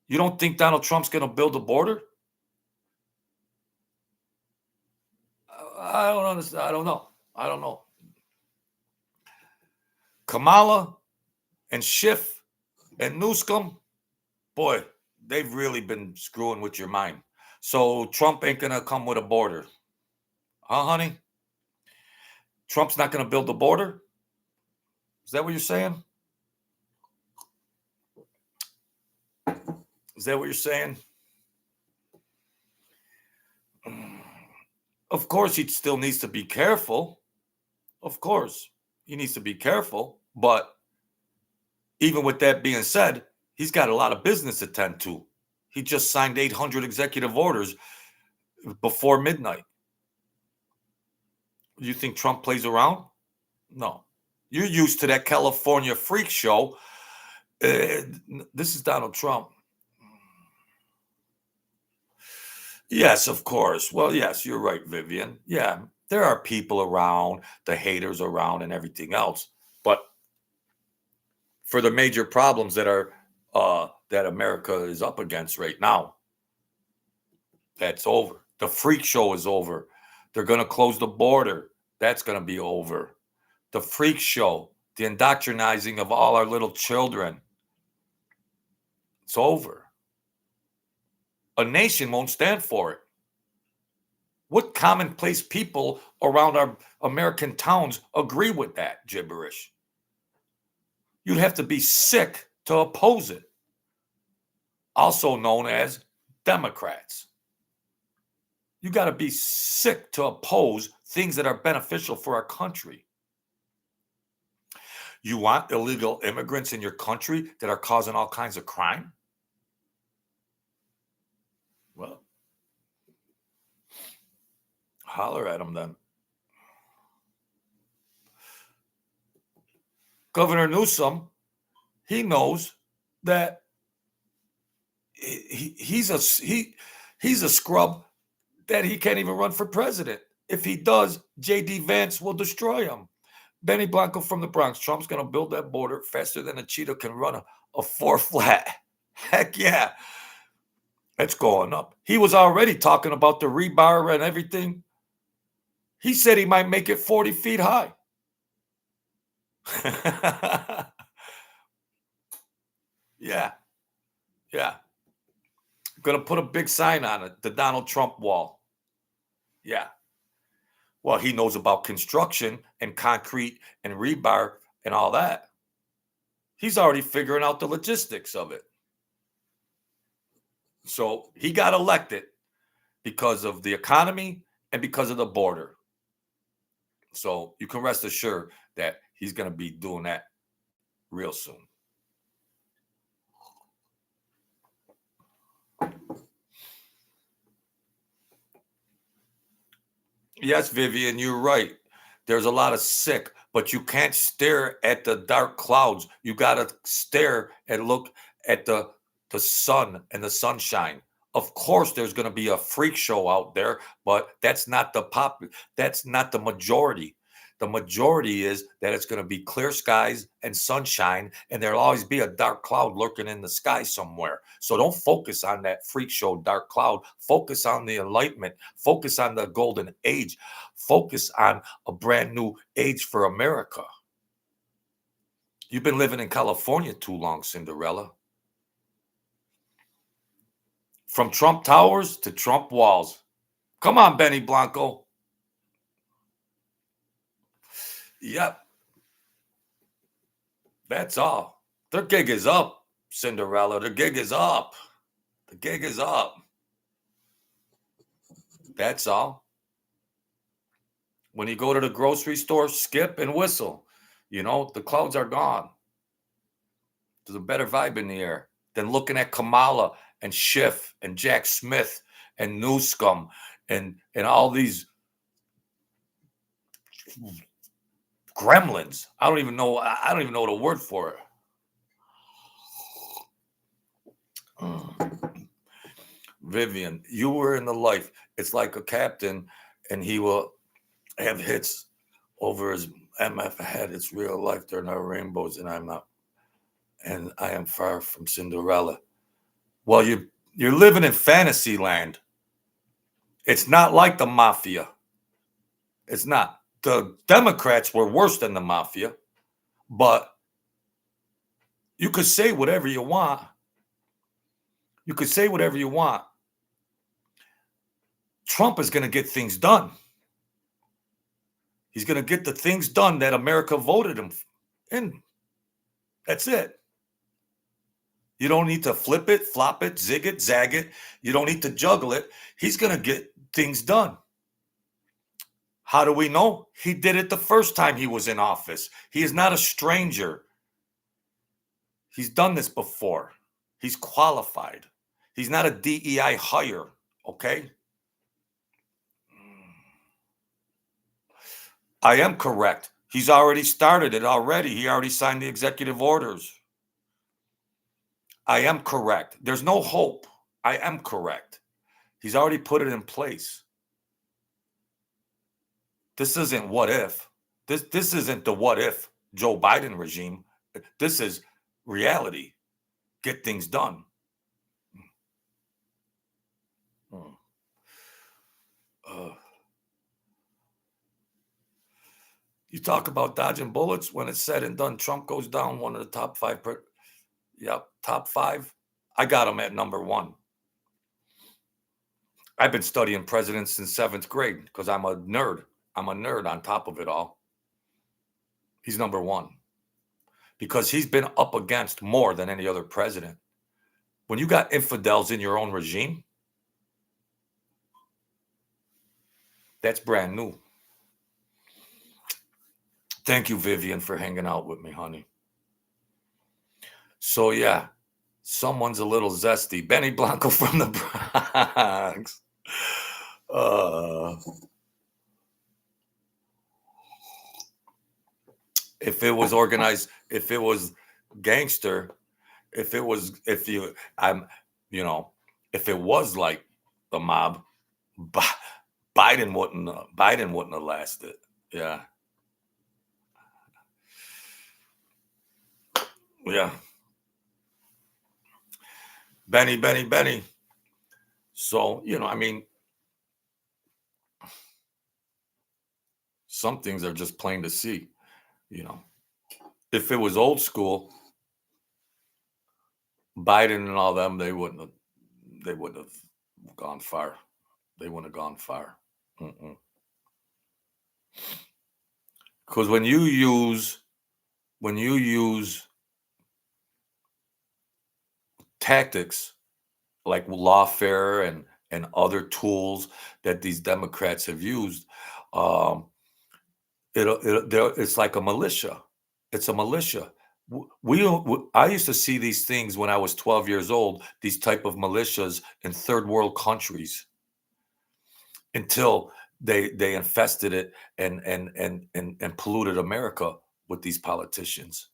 You don't think Donald Trump's going to build a border? I don't understand. I don't know. I don't know. Kamala and Schiff and Newsom, boy, they've really been screwing with your mind. So Trump ain't going to come with a border. Huh, honey? Trump's not going to build the border? Is that what you're saying? Is that what you're saying? Of course, he still needs to be careful. Of course, he needs to be careful. But even with that being said, he's got a lot of business to tend to. He just signed 800 executive orders before midnight. You think Trump plays around? No. You're used to that California freak show. This is Donald Trump. Yes, of course. Well, yes, you're right, Vivian. Yeah, there are people around, the haters around, and everything else. But for the major problems that are that America is up against right now, that's over. The freak show is over. They're going to close the border. That's going to be over. The freak show, the indoctrinizing of all our little children, it's over. A nation won't stand for it. What commonplace people around our American towns agree with that gibberish? You'd have to be sick to oppose it. Also known as Democrats. You got to be sick to oppose things that are beneficial for our country. You want illegal immigrants in your country that are causing all kinds of crime? Well, holler at them then. Governor Newsom, he knows that he's a scrub that he can't even run for president. If he does, J.D. Vance will destroy him. Benny Blanco from the Bronx, Trump's going to build that border faster than a cheetah can run a 4 flat. Heck yeah. That's going up. He was already talking about the rebar and everything. He said he might make it 40 feet high. Yeah. Going to put a big sign on it, the Donald Trump wall. Yeah. Well, he knows about construction and concrete and rebar and all that. He's already figuring out the logistics of it. So he got elected because of the economy and because of the border. So you can rest assured that he's going to be doing that real soon. Yes, Vivian, you're right. There's a lot of sick, but you can't stare at the dark clouds. You got to stare and look at the sun and the sunshine. Of course, there's going to be a freak show out there, but that's not the majority. The majority is that it's going to be clear skies and sunshine, and there'll always be a dark cloud lurking in the sky somewhere. So don't focus on that freak show dark cloud. Focus on the enlightenment. Focus on the golden age. Focus on a brand new age for America. You've been living in California too long, Cinderella. From Trump Towers to Trump walls. Come on, Benny Blanco. Yep. That's all. Their gig is up, Cinderella. The gig is up. The gig is up. That's all. When you go to the grocery store, skip and whistle. You know, the clouds are gone. There's a better vibe in the air than looking at Kamala and Schiff and Jack Smith and Newscom and all these gremlins. I don't even know the word for it. Vivian, you were in the life. It's like a captain, and he will have hits over his MF head. It's real life. There are no rainbows, and I'm not. And I am far from Cinderella. Well, you're living in fantasy land. It's not like the mafia. It's not. The Democrats were worse than the mafia, but you could say whatever you want. You could say whatever you want. Trump is going to get things done. He's going to get the things done that America voted him in. That's it. You don't need to flip it, flop it, zig it, zag it. You don't need to juggle it. He's going to get things done. How do we know? He did it the first time he was in office. He is not a stranger He's done this before. He's qualified. He's not a DEI hire, okay? I am correct. He's already started it already. He already signed the executive orders. I am correct. There's no hope. I am correct. He's already put it in place. This isn't what if. This isn't the what if Joe Biden regime. This is reality. Get things done. You talk about dodging bullets. When it's said and done, Trump goes down one of the top five. Yep, top five. I got him at number one. I've been studying presidents since 7th grade because I'm a nerd. I'm a nerd on top of it all. He's number one because he's been up against more than any other president. When you got infidels in your own regime, that's brand new. Thank you, Vivian, for hanging out with me, honey. So, yeah, someone's a little zesty. Benny Blanco from the Bronx. If it was organized, if it was gangster, if it was like the mob, Biden wouldn't have lasted. Yeah. Benny. So, some things are just plain to see, If it was old school, Biden and all them, they wouldn't have gone far. They wouldn't have gone far. Because when you use tactics like lawfare and other tools that these Democrats have used, it's like a militia. It's a militia. I used to see these things when I was 12 years old, these type of militias in third world countries, until they infested it and polluted America with these politicians.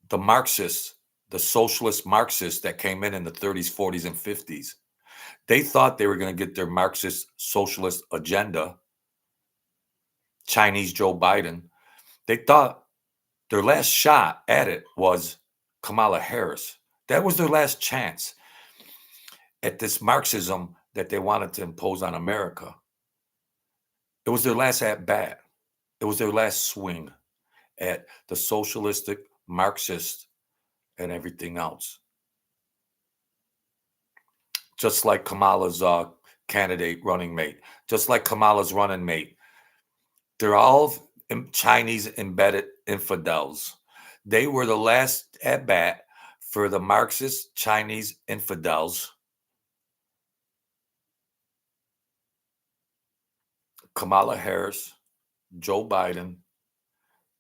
The Marxists, the socialist Marxists that came in the 30s, 40s, and 50s, they thought they were going to get their Marxist socialist agenda. Chinese Joe Biden, they thought their last shot at it was Kamala Harris. That was their last chance at this Marxism that they wanted to impose on America. It was their last at bat. It was their last swing at the socialistic, Marxist, and everything else. Just like Kamala's candidate running mate, just like Kamala's running mate. They're all Chinese embedded infidels. They were the last at bat for the Marxist Chinese infidels. Kamala Harris, Joe Biden,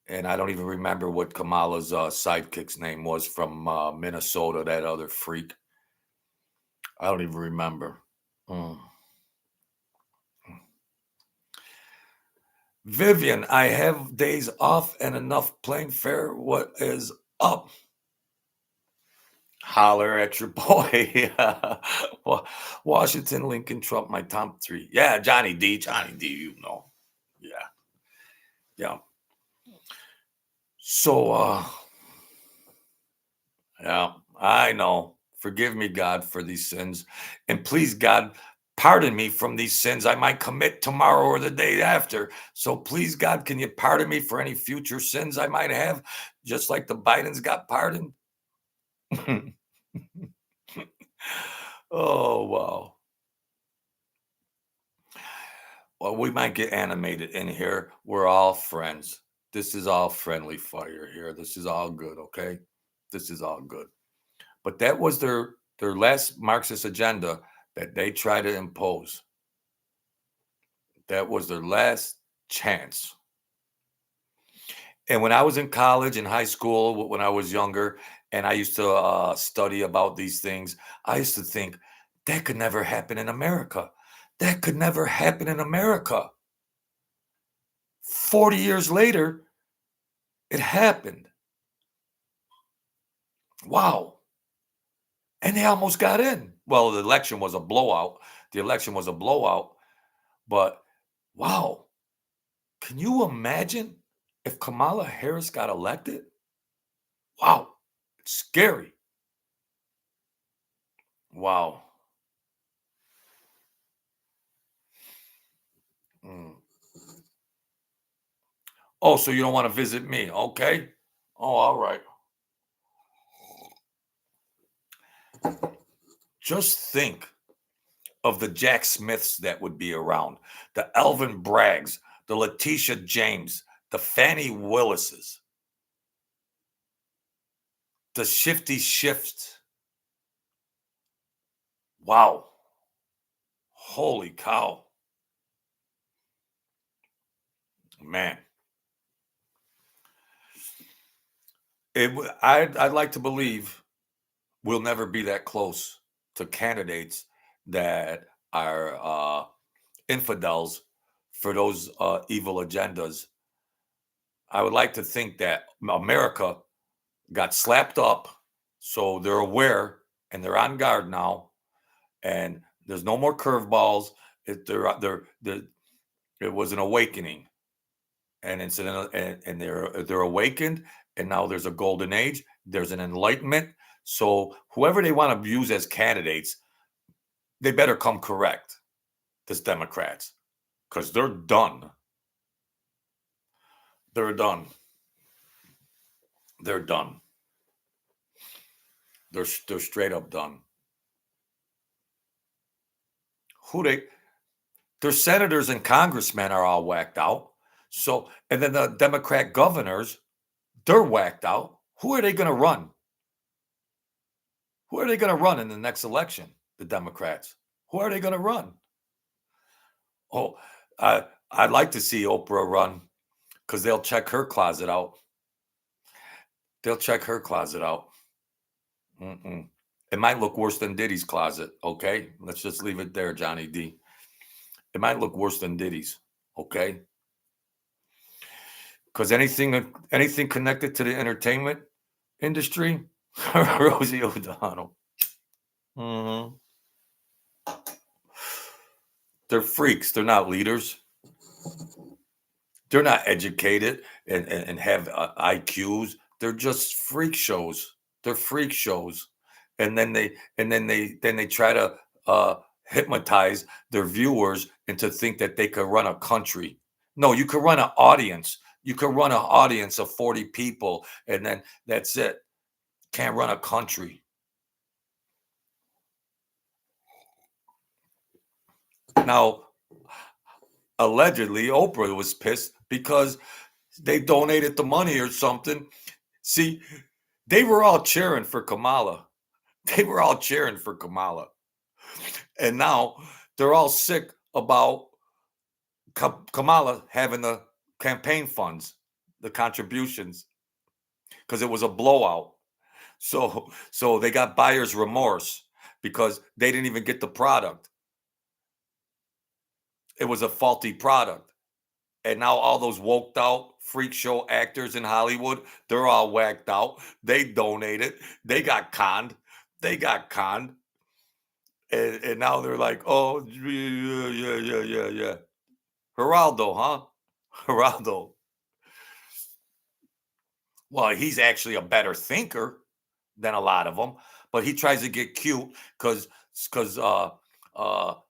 and I don't even remember what Kamala's sidekick's name was from Minnesota, that other freak. I don't even remember. Vivian, I have days off and enough plane fare. What is up? Holler at your boy. Washington, Lincoln, Trump, my top three. Yeah, Johnny D, Yeah. So, yeah, I know. Forgive me, God, for these sins. And please, God, pardon me from these sins I might commit tomorrow or the day after. So please, God, can you pardon me for any future sins I might have, just like the Bidens got pardoned? Oh, wow. Well, we might get animated in here. We're all friends. This is all friendly fire here. This is all good, okay? This is all good. But that was their last Marxist agenda that they tried to impose. That was their last chance. And when I was in college and high school, when I was younger, and I used to study about these things, I used to think that could never happen in America. That could never happen in America. 40 years later, it happened. Wow. And they almost got in. Well, the election was a blowout. The election was a blowout. But wow. Can you imagine if Kamala Harris got elected? Wow. It's scary. Wow. Mm. Oh, so you don't want to visit me? Okay. Oh, all right. Just think of the Jack Smiths that would be around, the Elvin Braggs, the Letitia James, the Fannie Willises, the Shifty Shifts. Wow. Holy cow. Man. I'd like to believe we'll never be that close to candidates that are infidels for those evil agendas. I would like to think that America got slapped up, so they're aware and they're on guard now, and there's no more curveballs. It was an awakening, and they're awakened, and now there's a golden age. There's an enlightenment. So whoever they want to use as candidates, they better come correct. This Democrats, because they're done. They're done. They're done. They're straight up done. Who they? Their senators and congressmen are all whacked out. So, and then the Democrat governors, they're whacked out. Who are they going to run? Who are they going to run in the next election? The Democrats. Who are they going to run? Oh, I'd like to see Oprah run because they'll check her closet out. They'll check her closet out. Mm-mm. It might look worse than Diddy's closet. Okay, let's just leave it there, Johnny D. It might look worse than Diddy's. Okay, because anything connected to the entertainment industry, Rosie O'Donnell. Hmm. They're freaks. They're not leaders. They're not educated and have IQs. They're just freak shows. They're freak shows, and then they try to hypnotize their viewers into think that they could run a country. No, you could run an audience. You could run an audience of 40 people, and then that's it. Can't run a country. Now, allegedly, Oprah was pissed because they donated the money or something. See, they were all cheering for Kamala. They were all cheering for Kamala. And now they're all sick about Kamala having the campaign funds, the contributions, because it was a blowout. So they got buyer's remorse because they didn't even get the product. It was a faulty product. And now all those woked out freak show actors in Hollywood, they're all whacked out. They donated. They got conned. They got conned. And now they're like, oh, yeah. Geraldo, huh? Geraldo. Well, he's actually a better thinker than a lot of them, but he tries to get cute because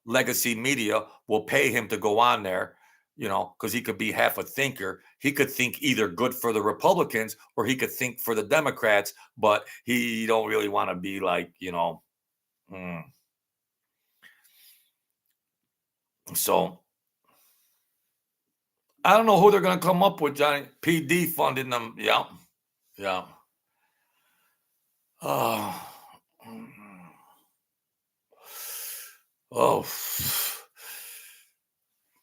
legacy media will pay him to go on there, because he could be half a thinker. He could think either good for the Republicans or he could think for the Democrats, but he don't really want to be like, mm. So I don't know who they're going to come up with, Johnny. PD funding them. Yeah. Yeah. Oh. Oh.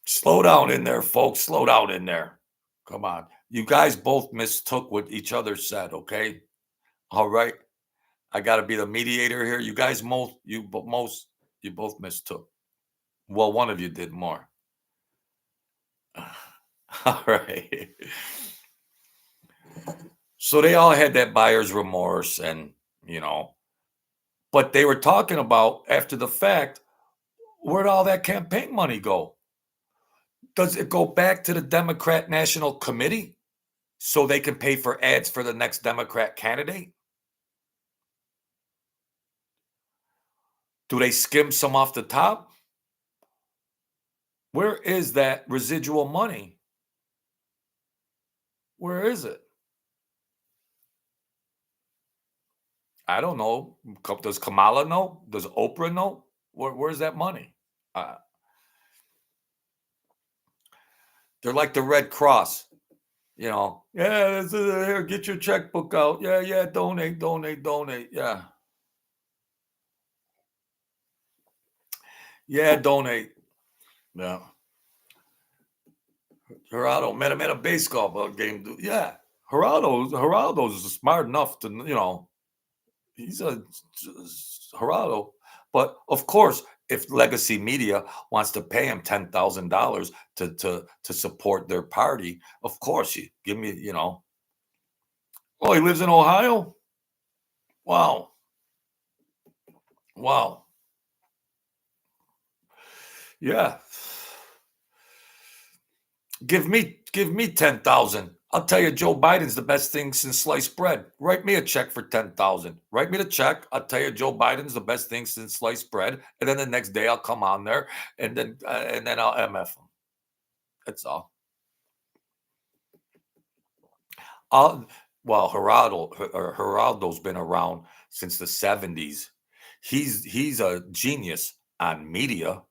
Slow down in there, folks. Slow down in there. Come on. You guys both mistook what each other said, okay? All right. I got to be the mediator here. You guys you both mistook. Well, one of you did more. All right. So they all had that buyer's remorse and, you know, but they were talking about after the fact, where'd all that campaign money go? Does it go back to the Democrat National Committee so they can pay for ads for the next Democrat candidate? Do they skim some off the top? Where is that residual money? Where is it? I don't know. Does Kamala know? Does Oprah know? Where's that money? Uh, they're like the Red Cross. You know, yeah, here, get your checkbook out. Yeah, yeah, donate, donate, donate. Yeah, yeah, donate. Yeah. Geraldo met him at a baseball game. Yeah, Geraldo's smart enough to, you know, he's a Geraldo. But of course, if Legacy Media wants to pay him $10,000 to support their party, of course, you give me, you know. Oh, he lives in Ohio. Wow, wow, yeah. Give me 10,000. I'll tell you, Joe Biden's the best thing since sliced bread. Write me a check for 10,000. Write me the check. I'll tell you, Joe Biden's the best thing since sliced bread. And then the next day, I'll come on there and then I'll MF him. That's all. I'll, well, Geraldo's been around since the 70s. He's a genius on media.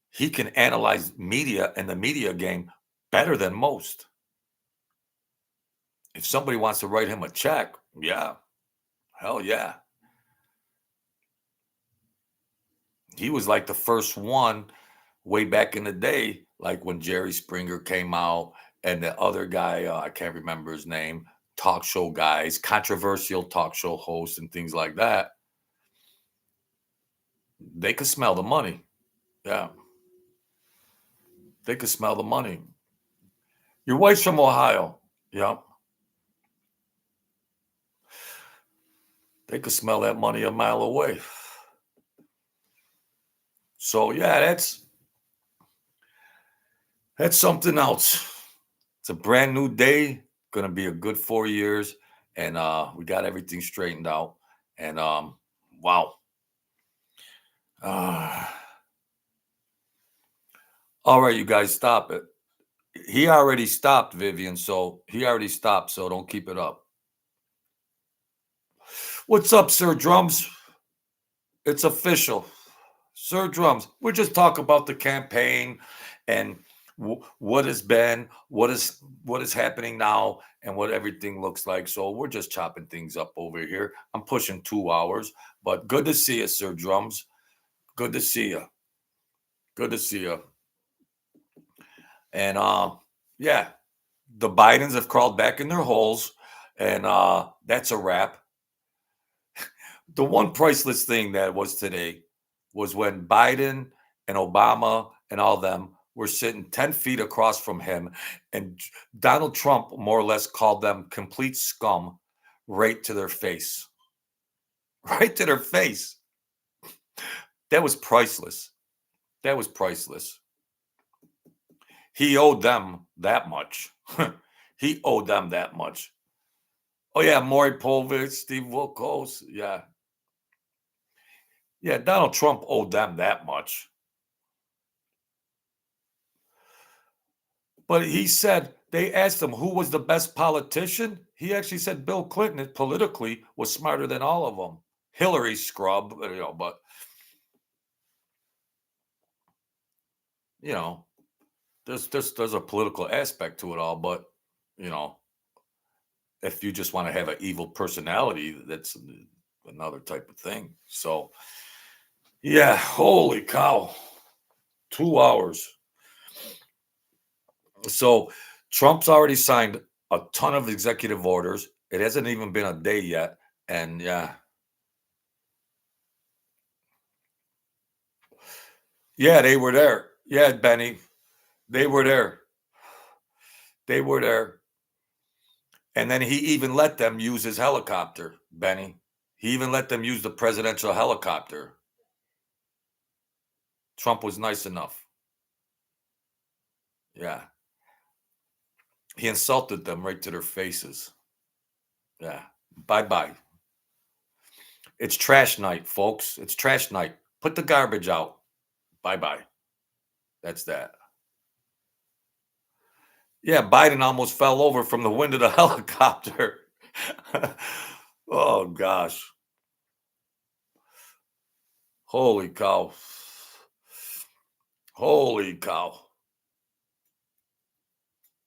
He can analyze media and the media game better than most. If somebody wants to write him a check, yeah, hell yeah. He was like the first one way back in the day, like when Jerry Springer came out and the other guy, I can't remember his name, talk show guys, controversial talk show hosts and things like that. They could smell the money. Yeah, they could smell the money. Your wife's from Ohio. Yeah, they could smell that money a mile away. So yeah, that's something else. It's a brand new day. Gonna be a good 4 years, and we got everything straightened out. And wow. Uh, all right, you guys, stop it. He already stopped, Vivian. So he already stopped. So don't keep it up. What's up, Sir Drums? It's official. Sir Drums, we're just talking about the campaign and what has been, what is happening now, and what everything looks like. So we're just chopping things up over here. I'm pushing 2 hours, but good to see you, Sir Drums. Good to see you. Good to see you. And yeah, the Bidens have crawled back in their holes, and that's a wrap. The one priceless thing that was today was when Biden and Obama and all them were sitting 10 feet across from him, and Donald Trump more or less called them complete scum right to their face. Right to their face. That was priceless. That was priceless. He owed them that much. He owed them that much. Oh, yeah, Maury Povich, Steve Wilkos. Yeah. Yeah, Donald Trump owed them that much. But he said, they asked him who was the best politician. He actually said Bill Clinton politically was smarter than all of them. Hillary scrub, but you know, there's a political aspect to it all. But you know, if you just want to have an evil personality, that's another type of thing. So yeah, holy cow, 2 hours. So Trump's already signed a ton of executive orders. It hasn't even been a day yet. And yeah. Yeah, they were there. Yeah, Benny. They were there. They were there. And then he even let them use his helicopter, Benny. He even let them use the presidential helicopter. Trump was nice enough. Yeah. He insulted them right to their faces. Yeah. Bye-bye. It's trash night, folks. It's trash night. Put the garbage out. Bye-bye. That's that. Yeah, Biden almost fell over from the wind of the helicopter. Oh, gosh. Holy cow. Holy cow.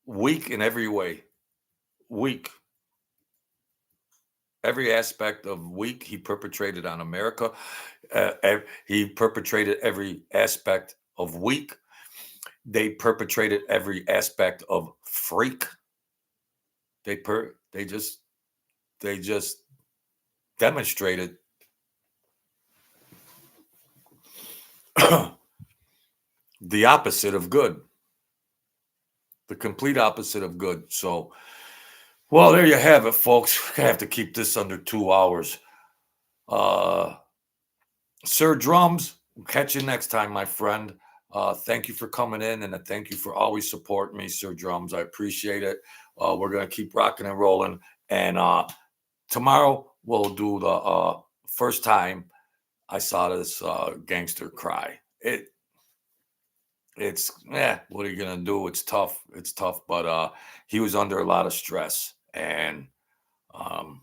Weak in every way. Weak. Every aspect of weak he perpetrated on America. He perpetrated every aspect of weak. They perpetrated every aspect of freak. They just demonstrated the opposite of good. The complete opposite of good. So, well, there you have it, folks. I have to keep this under 2 hours. Sir Drums, we'll catch you next time, my friend. Thank you for coming in, and thank you for always supporting me, Sir Drums. I appreciate it. We're going to keep rocking and rolling. And tomorrow, we'll do the first time I saw this gangster cry. It's what are you gonna do? It's tough. It's tough, but he was under a lot of stress, and um,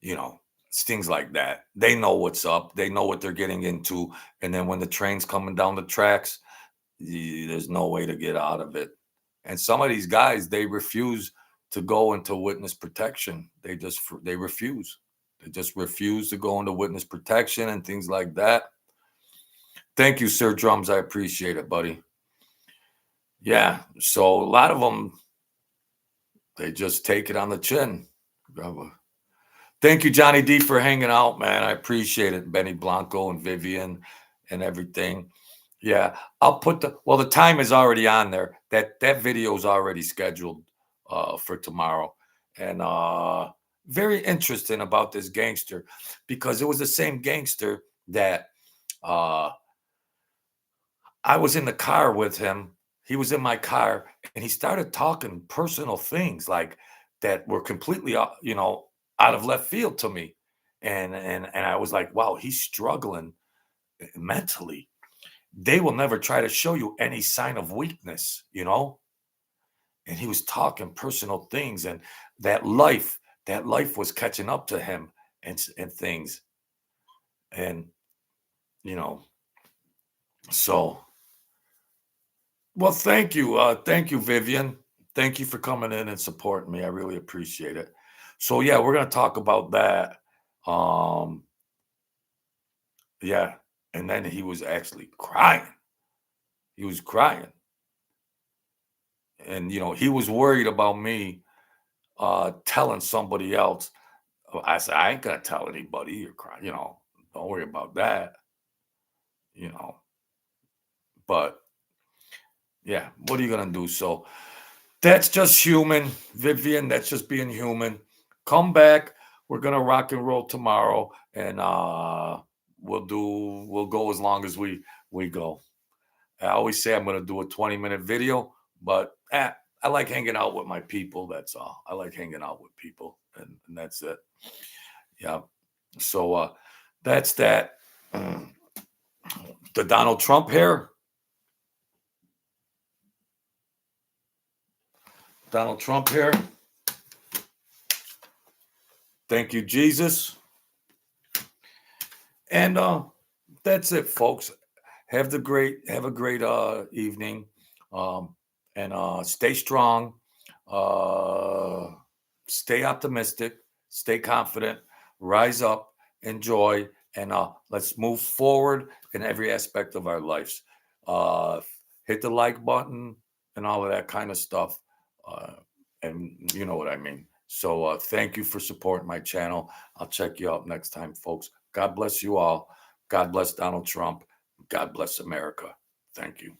it's things like that. They know what's up. They know what they're getting into, and then when the train's coming down the tracks, there's no way to get out of it. And some of these guys, they refuse to go into witness protection. They refuse. They just refuse to go into witness protection and things like that. Thank you, Sir Drums. I appreciate it, buddy. Yeah. So a lot of them, they just take it on the chin. Thank you, Johnny D, for hanging out, man. I appreciate it. Benny Blanco and Vivian and everything. Yeah. I'll put the time is already on there. That video is already scheduled for tomorrow. And very interesting about this gangster, because it was the same gangster that I was in the car with him. He was in my car, and he started talking personal things like that were completely, out of left field to me. And I was like, wow, he's struggling mentally. They will never try to show you any sign of weakness. And he was talking personal things, and that life was catching up to him, and things. And, you know, so. Well, thank you. Thank you, Vivian. Thank you for coming in and supporting me. I really appreciate it. So yeah, we're gonna talk about that. Um, yeah. And then he was actually crying. He was crying. And he was worried about me telling somebody else. I said, I ain't gonna tell anybody you're crying, don't worry about that, you know. But yeah, what are you gonna do? So that's just human, Vivian. That's just being human. Come back. We're gonna rock and roll tomorrow, and we'll go as long as we go. I always say I'm gonna do a 20-minute video, but I like hanging out with my people. That's all. I like hanging out with people, and that's it. Yeah. So that's that. The Donald Trump hair. Donald Trump hair. Thank you, Jesus. And that's it, folks. Have a great evening. And stay strong. Uh, stay optimistic. Stay confident. Rise up. Enjoy. And let's move forward in every aspect of our lives. Hit the like button and all of that kind of stuff. And you know what I mean. So thank you for supporting my channel. I'll check you out next time, folks. God bless you all. God bless Donald Trump. God bless America. Thank you.